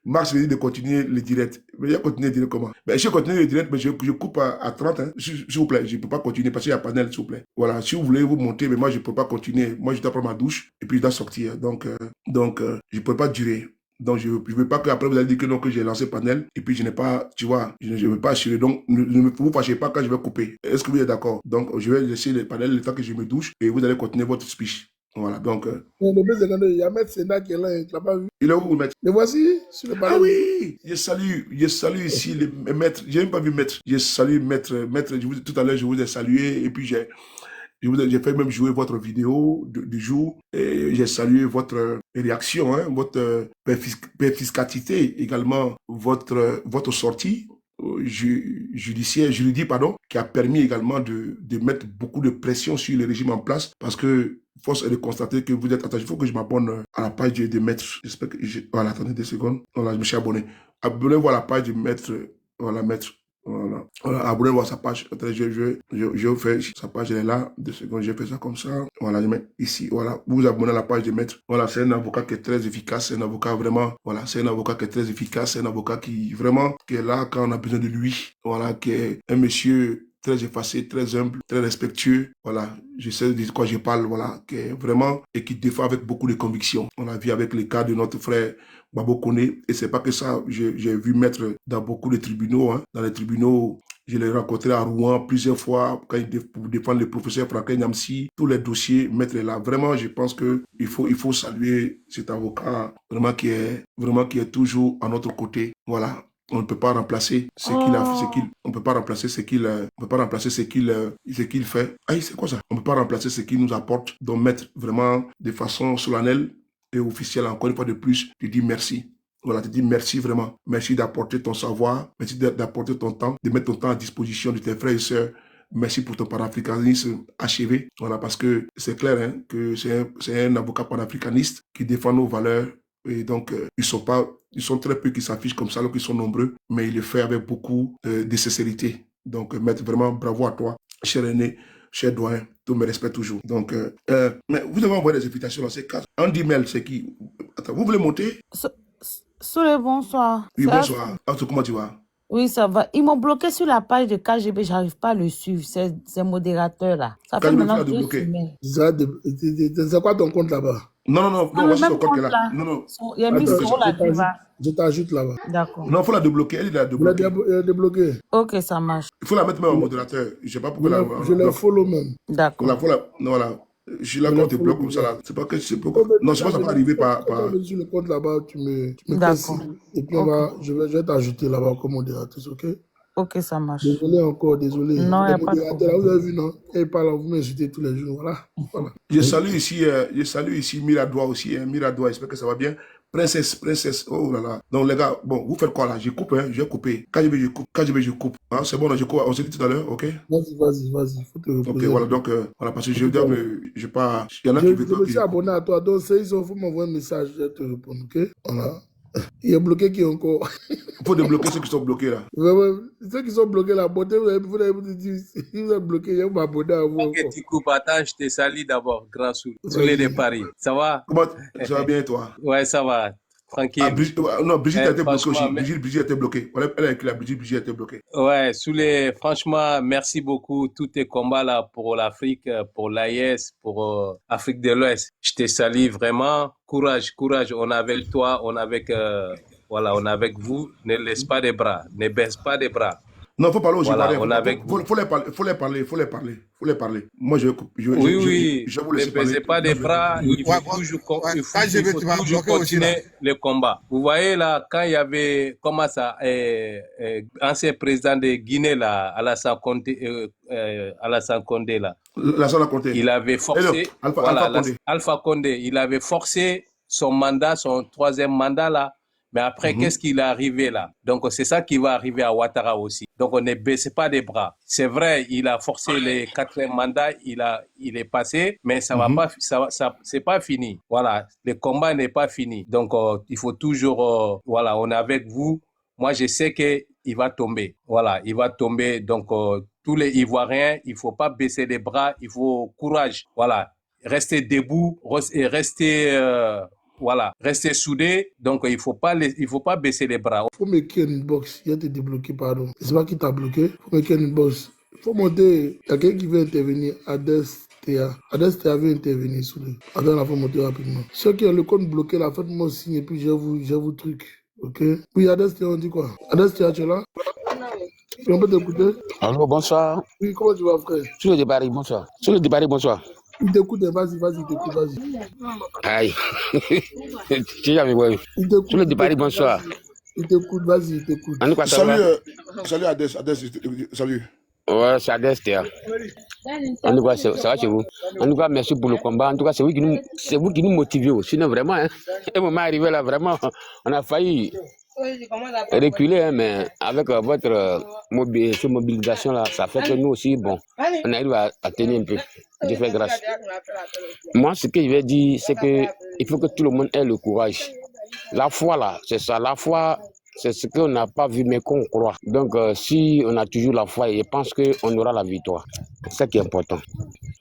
[SPEAKER 1] Max me dit de continuer le direct. Mais il a continué le direct comment? Ben, je continue le direct, mais je coupe à 30. Hein. S'il vous plaît, je ne peux pas continuer parce qu'il y a panel, s'il vous plaît. Voilà, si vous voulez vous monter, mais moi, je ne peux pas continuer. Moi, je dois prendre ma douche et puis je dois sortir. Donc je ne peux pas durer. Donc, je ne veux pas qu'après vous allez dire que non, que j'ai lancé panel et puis je n'ai pas, tu vois, je ne veux pas assurer. Donc, ne vous fâchez pas quand je vais couper. Est-ce que vous êtes d'accord? Donc, je vais laisser le panel le temps que je me douche et vous allez continuer votre speech. Voilà, donc,
[SPEAKER 3] Mais le B52, il y a Maître Senda qui est là, tu l'as pas vu.
[SPEAKER 1] il est où, maître?
[SPEAKER 3] Le voici sur le
[SPEAKER 1] Ah
[SPEAKER 3] panel.
[SPEAKER 1] oui, je salue ici les maîtres. J'ai même pas vu maître. Je salue maître. Tout à l'heure, je vous ai salué et puis j'ai fait même jouer votre vidéo du jour et j'ai salué votre réaction, hein, votre perspicacité, également votre sortie juridique, pardon, qui a permis également de mettre beaucoup de pression sur le régime en place parce que force est de constater que vous êtes attaché. Il faut que je m'abonne à la page de maître. J'espère que voilà, attendez 2 secondes. Voilà, je me suis abonné. Abonnez-vous à la page de maître. Voilà, maître. Voilà, abonnez-vous à sa page. Attendez, je fais sa page, elle est là. 2 secondes, je fais ça comme ça. Voilà, je mets ici. Voilà, vous vous abonnez à la page de maître. Voilà, c'est un avocat qui est très efficace. C'est un avocat vraiment, voilà, c'est un avocat qui est très efficace. C'est un avocat qui vraiment, qui est là quand on a besoin de lui. Voilà, qui est un monsieur très effacé, très humble, très respectueux. Voilà, je sais de quoi je parle. Voilà, qui est vraiment et qui défend avec beaucoup de conviction. On a vu avec le cas de notre frère Babo Koné. Et c'est pas que ça. J'ai vu maître dans beaucoup de tribunaux. Hein. Dans les tribunaux, je l'ai rencontré à Rouen plusieurs fois quand pour défendre le professeur Franklin Nyamsi. Tous les dossiers, maître est là. Vraiment, je pense que il faut saluer cet avocat vraiment qui est toujours à notre côté. Voilà. On ne peut pas remplacer ce qu'il a fait, on peut pas remplacer ce qu'il fait. Ah, c'est quoi ça? On ne peut pas remplacer ce qu'il nous apporte. Donc, mettre vraiment de façon solennelle et officielle, encore une fois de plus, je dis merci. Voilà, je dis merci vraiment. Merci d'apporter ton savoir, merci d'apporter ton temps, de mettre ton temps à disposition de tes frères et sœurs. Merci pour ton panafricanisme achevé. Voilà, parce que c'est clair hein, que c'est un avocat panafricaniste qui défend nos valeurs. Et donc, ils sont très peu qui s'affichent comme ça, alors qu'ils sont nombreux, mais il le fait avec beaucoup de sincérité. Donc, maître, vraiment bravo à toi, cher aîné, cher doyen, tous mes respects toujours. Donc, mais vous avez envoyé des invitations dans ces cas. Andy Mel, c'est qui? Attends, vous voulez monter?
[SPEAKER 4] Soulé, bonsoir.
[SPEAKER 1] Oui, bonsoir. Arthur, comment tu vas?
[SPEAKER 4] Oui, ça va. Ils m'ont bloqué sur la page de KGB, j'arrive pas à le suivre, ces modérateurs-là. Ça fait
[SPEAKER 1] KGB,
[SPEAKER 4] maintenant
[SPEAKER 1] faut la
[SPEAKER 4] 2
[SPEAKER 1] débloquer.
[SPEAKER 4] semaines.
[SPEAKER 3] C'est quoi ton compte là-bas?
[SPEAKER 1] Non,
[SPEAKER 4] le
[SPEAKER 1] voici
[SPEAKER 4] même
[SPEAKER 1] ton compte
[SPEAKER 4] compte
[SPEAKER 1] qu'elle a.
[SPEAKER 4] là.
[SPEAKER 1] Non.
[SPEAKER 4] Il y a mis
[SPEAKER 3] Attends,
[SPEAKER 4] sur la diva.
[SPEAKER 3] je t'ajoute là-bas.
[SPEAKER 4] D'accord.
[SPEAKER 1] Non, il faut la débloquer. Elle, il a
[SPEAKER 3] Vous l'avez
[SPEAKER 1] débloqué.
[SPEAKER 3] débloqué.
[SPEAKER 4] Ok, ça marche.
[SPEAKER 1] Il faut la mettre même en modérateur. Je sais pas pourquoi
[SPEAKER 3] Je l'ai follow même.
[SPEAKER 4] D'accord.
[SPEAKER 1] Voilà. Je suis là
[SPEAKER 3] Je
[SPEAKER 1] quand
[SPEAKER 3] l'ai
[SPEAKER 1] on te
[SPEAKER 3] follow
[SPEAKER 1] bloque comme ça
[SPEAKER 3] déjà.
[SPEAKER 1] là. C'est pas que c'est pourquoi. Non, je pense que ça peut arriver par.
[SPEAKER 3] Quand tu es sur le compte là-bas, tu me fais
[SPEAKER 4] D'accord.
[SPEAKER 3] signe. Et puis
[SPEAKER 4] Ok.
[SPEAKER 3] je vais t'ajouter là-bas comme modératrice, ok?
[SPEAKER 4] Ok, ça marche.
[SPEAKER 3] Désolé encore, désolé.
[SPEAKER 4] Non, il n'y
[SPEAKER 3] Les
[SPEAKER 4] a pas de
[SPEAKER 3] modérateurs, là,
[SPEAKER 4] problème.
[SPEAKER 3] vous avez vu, non? Quand ils parlent, vous m'insultez tous les jours, voilà.
[SPEAKER 1] Je salue ici Miradois aussi. Hein. Miradois, j'espère que ça va bien. Princesse, oh là là. Donc les gars, bon, vous faites quoi là? Je coupe, hein, je vais couper. Quand je coupe. Hein, c'est bon, là, je coupe. On se dit tout à l'heure, ok?
[SPEAKER 3] Vas-y, faut te reposer.
[SPEAKER 1] Ok, voilà, donc, voilà, parce que je dois je pas, il y en a qui veulent
[SPEAKER 3] Je me suis abonné à toi, donc il faut m'envoyer un message, je vais te répondre, ok? Voilà. Il y a bloqué qui encore?
[SPEAKER 1] Il faut débloquer ceux qui sont bloqués là.
[SPEAKER 3] Vraiment, ceux qui sont bloqués là, vous avez dit, si vous êtes bloqués, je vais m'abonner à vous
[SPEAKER 5] Ok,
[SPEAKER 3] encore.
[SPEAKER 5] tu coupes. Attends, je te salue d'abord, grand Soulé de Paris. Ça va?
[SPEAKER 1] Comment ça va bien toi?
[SPEAKER 5] Ouais, ça va. Tranquille.
[SPEAKER 1] Non, Brigitte a été bloquée aussi.
[SPEAKER 5] franchement,
[SPEAKER 1] Brigitte a été bloquée. Voilà, elle a écrit la Brigitte a été bloquée.
[SPEAKER 5] Ouais, Soulé, franchement, merci beaucoup. Tous tes combats là pour l'Afrique, pour l'AIS, pour Afrique de l'Ouest. Je te salue vraiment. Courage. On est avec toi, on est avec, voilà, on est avec vous. Ne laisse pas des bras, ne baisse pas des bras.
[SPEAKER 1] Non, il faut parler aux
[SPEAKER 5] Voilà,
[SPEAKER 1] Ivoiriens.
[SPEAKER 5] on est avec vous.
[SPEAKER 1] Faut les parler. Moi, je
[SPEAKER 5] Oui,
[SPEAKER 1] je vous
[SPEAKER 5] ne
[SPEAKER 1] laisse parler.
[SPEAKER 5] baissez pas des bras, il faut toujours continuer le combat. Vous voyez là, quand il y avait, comment ça, ancien président de Guinée là, Alassane Condé là, il avait forcé, Alpha Condé, il avait forcé son mandat, son 3e mandat là. Mais après, qu'est-ce qui est arrivé là? Donc, c'est ça qui va arriver à Ouattara aussi. Donc, on ne baisse pas des bras. C'est vrai, il a forcé les 4e mandats, il est passé, mais ça va pas, c'est pas fini. Voilà, le combat n'est pas fini. Donc, il faut toujours, voilà, on est avec vous. Moi, je sais qu'il va tomber. Voilà, il va tomber. Donc, tous les Ivoiriens, il faut pas baisser les bras, il faut courage. Voilà, rester debout et rester... voilà, rester soudé, donc il faut pas baisser les bras.
[SPEAKER 3] Il faut m'écrire une box, il y a été débloqué, pardon. C'est pas qui t'a bloqué, il faut m'écrire une box. Il faut monter, il y a quelqu'un qui veut intervenir, Adestea veut intervenir sous les. Attends, il faut monter rapidement. Ceux qui ont le compte bloqué, là, faites-moi signe et puis j'ai vous truc. Ok? Oui, Adestea, on dit quoi? Adestea, tu es là? On peut t'écouter?
[SPEAKER 6] Allô, bonsoir.
[SPEAKER 3] Oui, comment tu vas, frère?
[SPEAKER 6] Sur le débarré, bonsoir.
[SPEAKER 3] Il t'écoute, vas-y, il t'écoute, vas-y.
[SPEAKER 6] Aïe. Tu as vu, ouais.
[SPEAKER 3] Il t'écoute.
[SPEAKER 6] Sur le départ, bonsoir.
[SPEAKER 3] Il t'écoute, vas-y, il t'écoute.
[SPEAKER 6] En tout cas, ça va.
[SPEAKER 1] Salut Adès, salut.
[SPEAKER 6] Ouais, c'est Adès, en tout cas, ça va chez vous. En tout cas, merci pour le combat. En tout cas, c'est vous qui nous motivez. Sinon, vraiment, hein, et moment arrivé là, vraiment, on a failli reculer, hein, mais avec votre mobilisation là, ça fait que nous aussi, bon, on arrive à tenir un peu. Dieu fait grâce. Moi, ce que je vais dire, c'est que il faut que tout le monde ait le courage. La foi là, c'est ça. La foi, c'est ce qu'on n'a pas vu mais qu'on croit. Donc, si on a toujours la foi, je pense qu'on aura la victoire. C'est ça qui est important.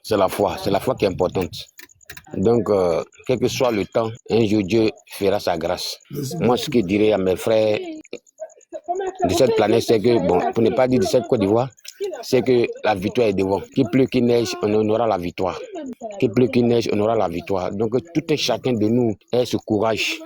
[SPEAKER 6] C'est la foi qui est importante. Donc, quel que soit le temps, un jour Dieu fera sa grâce. Moi, ce que je dirais à mes frères de cette planète, c'est que, bon, pour ne pas dire de cette Côte d'Ivoire, c'est que la victoire est devant. Qu'il pleut, qu'il neige, on aura la victoire. Qu'il pleut, qu'il neige, on aura la victoire. Donc, tout et chacun de nous ait ce courage,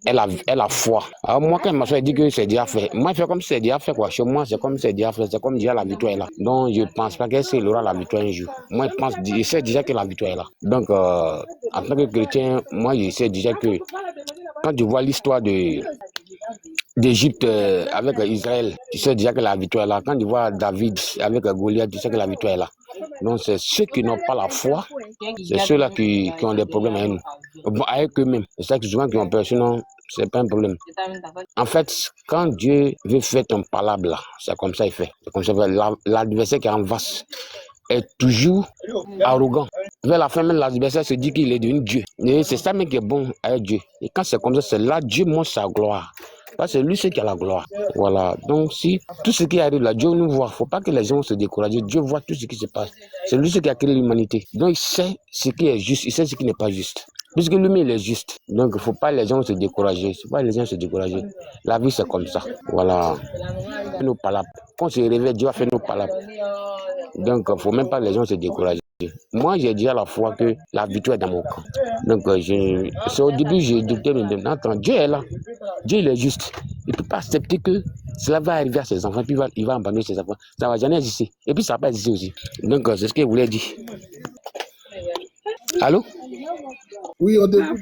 [SPEAKER 6] ait la foi. Alors, moi, quand il m'a fait dire que c'est déjà fait, moi, je fais comme si c'est déjà fait, quoi. Chez moi, c'est comme si c'est déjà fait, c'est comme déjà la victoire est là. Donc, je ne pense pas qu'il aura la victoire un jour. Moi, je sais déjà que la victoire est là. Donc, en tant que chrétien, moi, je sais déjà que quand tu vois l'histoire d'Égypte avec Israël, tu sais déjà que la victoire est là. Quand tu vois David avec Goliath, tu sais que la victoire est là. Donc c'est ceux qui n'ont pas la foi, c'est ceux-là qui ont des problèmes avec nous, avec eux-mêmes. C'est ça que souvent qui ont peur, sinon c'est pas un problème. En fait, quand Dieu veut faire ton palabre là, c'est comme ça il fait. C'est comme ça il fait. L'adversaire qui est en face est toujours arrogant. Vers la fin même, l'adversaire se dit qu'il est devenu Dieu. Et c'est ça même qui est bon avec Dieu. Et quand c'est comme ça, c'est là Dieu montre sa gloire. C'est lui qui a la gloire. Voilà. Donc, si tout ce qui arrive là, Dieu nous voit. Il ne faut pas que les gens se découragent. Dieu voit tout ce qui se passe. C'est lui qui a créé l'humanité. Donc, il sait ce qui est juste. Il sait ce qui n'est pas juste. Puisque lui-même, il est juste. Donc, il ne faut pas que les gens se décourager. Il ne faut pas que les gens se décourager. La vie, c'est comme ça. Voilà. Nos palabres. Quand on se réveille, Dieu a fait nos palabres. Donc, il ne faut même pas que les gens se découragent. Moi, j'ai dit à la fois que la victoire est dans mon camp. Donc, c'est au début, j'ai douté, mais maintenant, Dieu est là. Dieu, il est juste. Il ne peut pas accepter que cela va arriver à ses enfants, puis il va abandonner ses enfants. Ça ne va jamais exister. Et puis, ça va pas exister aussi. Donc, c'est ce qu'il voulait dire. Allô?
[SPEAKER 3] Oui, on t'écoute.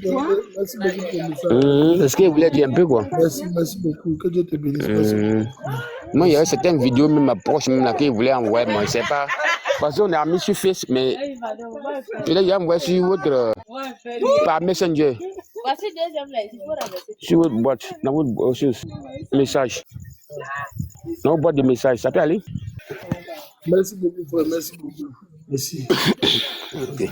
[SPEAKER 3] Merci beaucoup pour le message.
[SPEAKER 6] C'est ce qu'il voulait dire un peu, quoi.
[SPEAKER 3] Merci beaucoup. Que Dieu te bénisse. Merci beaucoup.
[SPEAKER 6] Moi, il y avait certaines vidéos, même approches, même là, qu'il voulait envoyer, mais je ne sais pas. Parce qu'on est amis sur Facebook, mais il a envoyé sur votre par Messenger. Sur votre boîte, dans votre message. Dans votre boîte de message, ça peut aller?
[SPEAKER 3] Merci beaucoup, frère. Merci beaucoup. Merci.
[SPEAKER 6] Okay.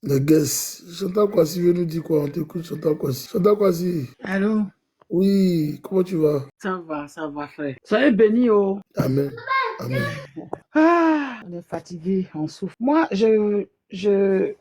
[SPEAKER 3] Les guests, Chantal Kwasi veut nous dire quoi? On t'écoute, Chantal Kwasi. Chantal Kwasi.
[SPEAKER 7] Allô?
[SPEAKER 3] Oui, comment tu vas?
[SPEAKER 7] Ça va, frère. Soyez bénis, oh.
[SPEAKER 3] Amen. Amen.
[SPEAKER 7] Ah, on est fatigué, on souffre. Moi, je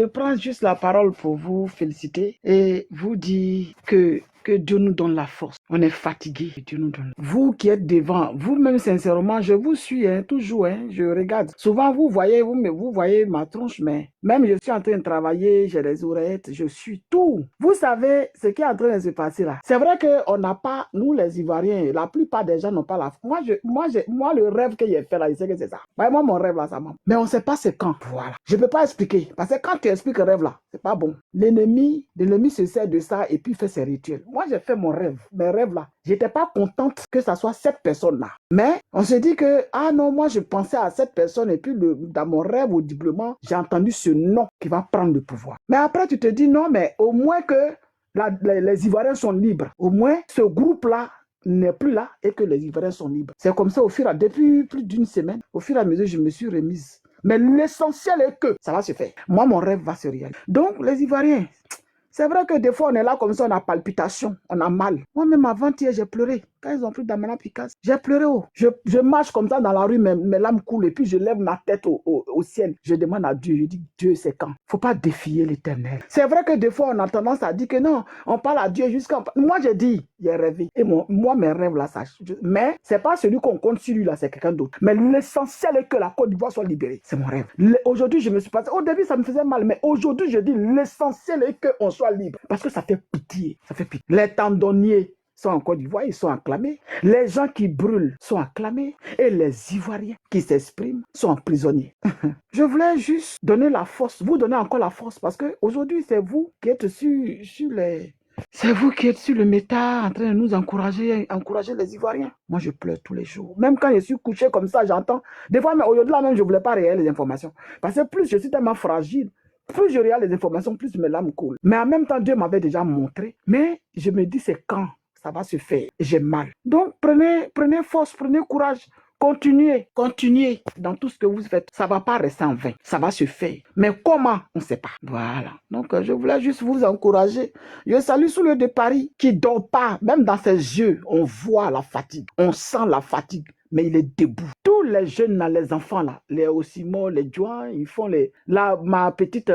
[SPEAKER 7] prends juste la parole pour vous féliciter et vous dire que Dieu nous donne la force. On est fatigué. Dieu nous donne. Vous qui êtes devant, vous-même sincèrement, je vous suis toujours. Je regarde. Souvent, vous voyez ma tronche, mais même je suis en train de travailler, j'ai les oreillettes, je suis tout. Vous savez ce qui est en train de se passer là. C'est vrai qu'on n'a pas, nous les Ivoiriens, la plupart des gens n'ont pas la foi. Moi, le rêve que j'ai fait là, je sais que c'est ça. Moi, mon rêve là, ça m'a. Mais on ne sait pas c'est quand. Voilà. Je ne peux pas expliquer. Parce que quand tu expliques le rêve là, c'est pas bon. L'ennemi se sert de ça et puis fait ses rituels. Moi, j'ai fait mon rêve. Mes rêves là. J'étais pas contente que ça soit cette personne-là. Mais on se dit que, ah non, moi je pensais à cette personne et puis dans mon rêve audiblement, j'ai entendu ce nom qui va prendre le pouvoir. Mais après tu te dis non, mais au moins que les Ivoiriens sont libres. Au moins ce groupe-là n'est plus là et que les Ivoiriens sont libres. C'est comme ça depuis plus d'une semaine, au fur et à mesure, je me suis remise. Mais l'essentiel est que ça va se faire. Moi, mon rêve va se réaliser. Donc, les Ivoiriens, c'est vrai que des fois, on est là comme ça, on a palpitation, on a mal. Moi-même, avant-hier, j'ai pleuré. Quand ils ont pris Damana Picasse, j'ai pleuré. Oh. Je marche comme ça dans la rue, mes larmes coulent et puis je lève ma tête au ciel. Je demande à Dieu, je dis, Dieu, c'est quand? Il ne faut pas défier l'Éternel. C'est vrai que des fois, on a tendance à dire que non, on parle à Dieu jusqu'à... Moi, j'ai dit, j'ai rêvé. Et moi, mes rêves, là, ça... Mais ce n'est pas celui qu'on compte sur lui, là, c'est quelqu'un d'autre. Mais l'essentiel est que la Côte d'Ivoire soit libérée. C'est mon rêve. Aujourd'hui, je me suis passé... Au début, ça me faisait mal, mais aujourd'hui, je dis, l'essentiel est qu'on soit libre. Parce que ça fait pitié. Ça fait pitié. Les tendonniers, sont en Côte d'Ivoire, ils sont acclamés. Les gens qui brûlent sont acclamés. Et les Ivoiriens qui s'expriment sont prisonniers. Je voulais juste donner la force, vous donner encore la force, parce qu'aujourd'hui, c'est vous qui êtes sur les... C'est vous qui êtes sur le méta en train de nous encourager les Ivoiriens. Moi, je pleure tous les jours. Même quand je suis couché comme ça, j'entends. Des fois, mais aujourd'hui, là même, je ne voulais pas regarder les informations. Parce que plus je suis tellement fragile, plus je regarde les informations, plus mes larmes coulent. Mais en même temps, Dieu m'avait déjà montré. Mais je me dis, c'est quand ça va se faire. J'ai mal. Donc, prenez force, prenez courage. Continuez dans tout ce que vous faites. Ça ne va pas rester en vain. Ça va se faire. Mais comment? On ne sait pas. Voilà. Donc, je voulais juste vous encourager. Je salue Soulé de Paris qui ne dort pas. Même dans ses yeux, on voit la fatigue. On sent la fatigue. Mais il est debout. Tous les jeunes, là, les enfants, là, les Osimo, les Joins, ils font les... Là, ma petite,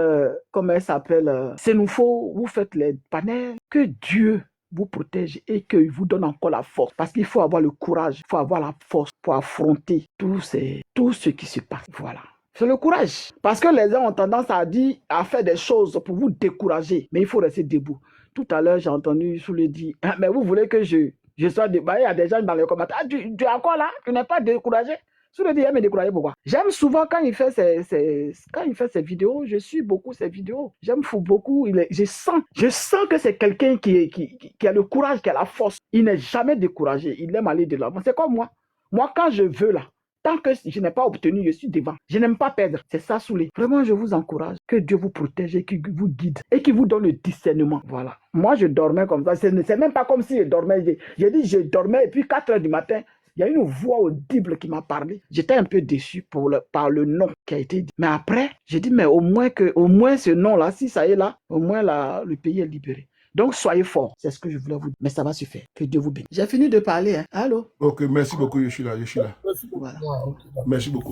[SPEAKER 7] comment elle s'appelle, Sénoufo, vous faites les panels. Que Dieu vous protège et qu'il vous donne encore la force. Parce qu'il faut avoir le courage, il faut avoir la force pour affronter tout ce qui se passe. Voilà. C'est le courage. Parce que les gens ont tendance à faire des choses pour vous décourager. Mais il faut rester debout. Tout à l'heure, j'ai entendu Soulé dire, mais vous voulez que je sois débarrassé? Il y a des gens dans les commentaires. Ah, tu es encore là? Tu n'es pas découragé? Soulé dit, mais découragé pourquoi? J'aime souvent quand il fait ses vidéos, je suis beaucoup ses vidéos. J'aime beaucoup. Je sens que c'est quelqu'un qui a le courage, qui a la force. Il n'est jamais découragé. Il aime aller de l'avant. C'est comme moi. Moi, quand je veux là, tant que je n'ai pas obtenu, je suis devant. Je n'aime pas perdre. C'est ça, Soulé. Vraiment, je vous encourage. Que Dieu vous protège et qu'il vous guide et qu'il vous donne le discernement. Voilà. Moi, je dormais comme ça. C'est même pas comme si je dormais. J'ai dit, je dormais et puis 4 heures du matin, il y a une voix audible qui m'a parlé. J'étais un peu déçu par le nom qui a été dit. Mais après, j'ai dit, mais au moins ce nom-là, si ça est là, au moins le pays est libéré. Donc, soyez forts. C'est ce que je voulais vous dire. Mais ça va se faire. Que Dieu vous bénisse. J'ai fini de parler. Hein. Allô?
[SPEAKER 1] Ok, merci beaucoup, je suis là.
[SPEAKER 7] Voilà.
[SPEAKER 1] Merci beaucoup.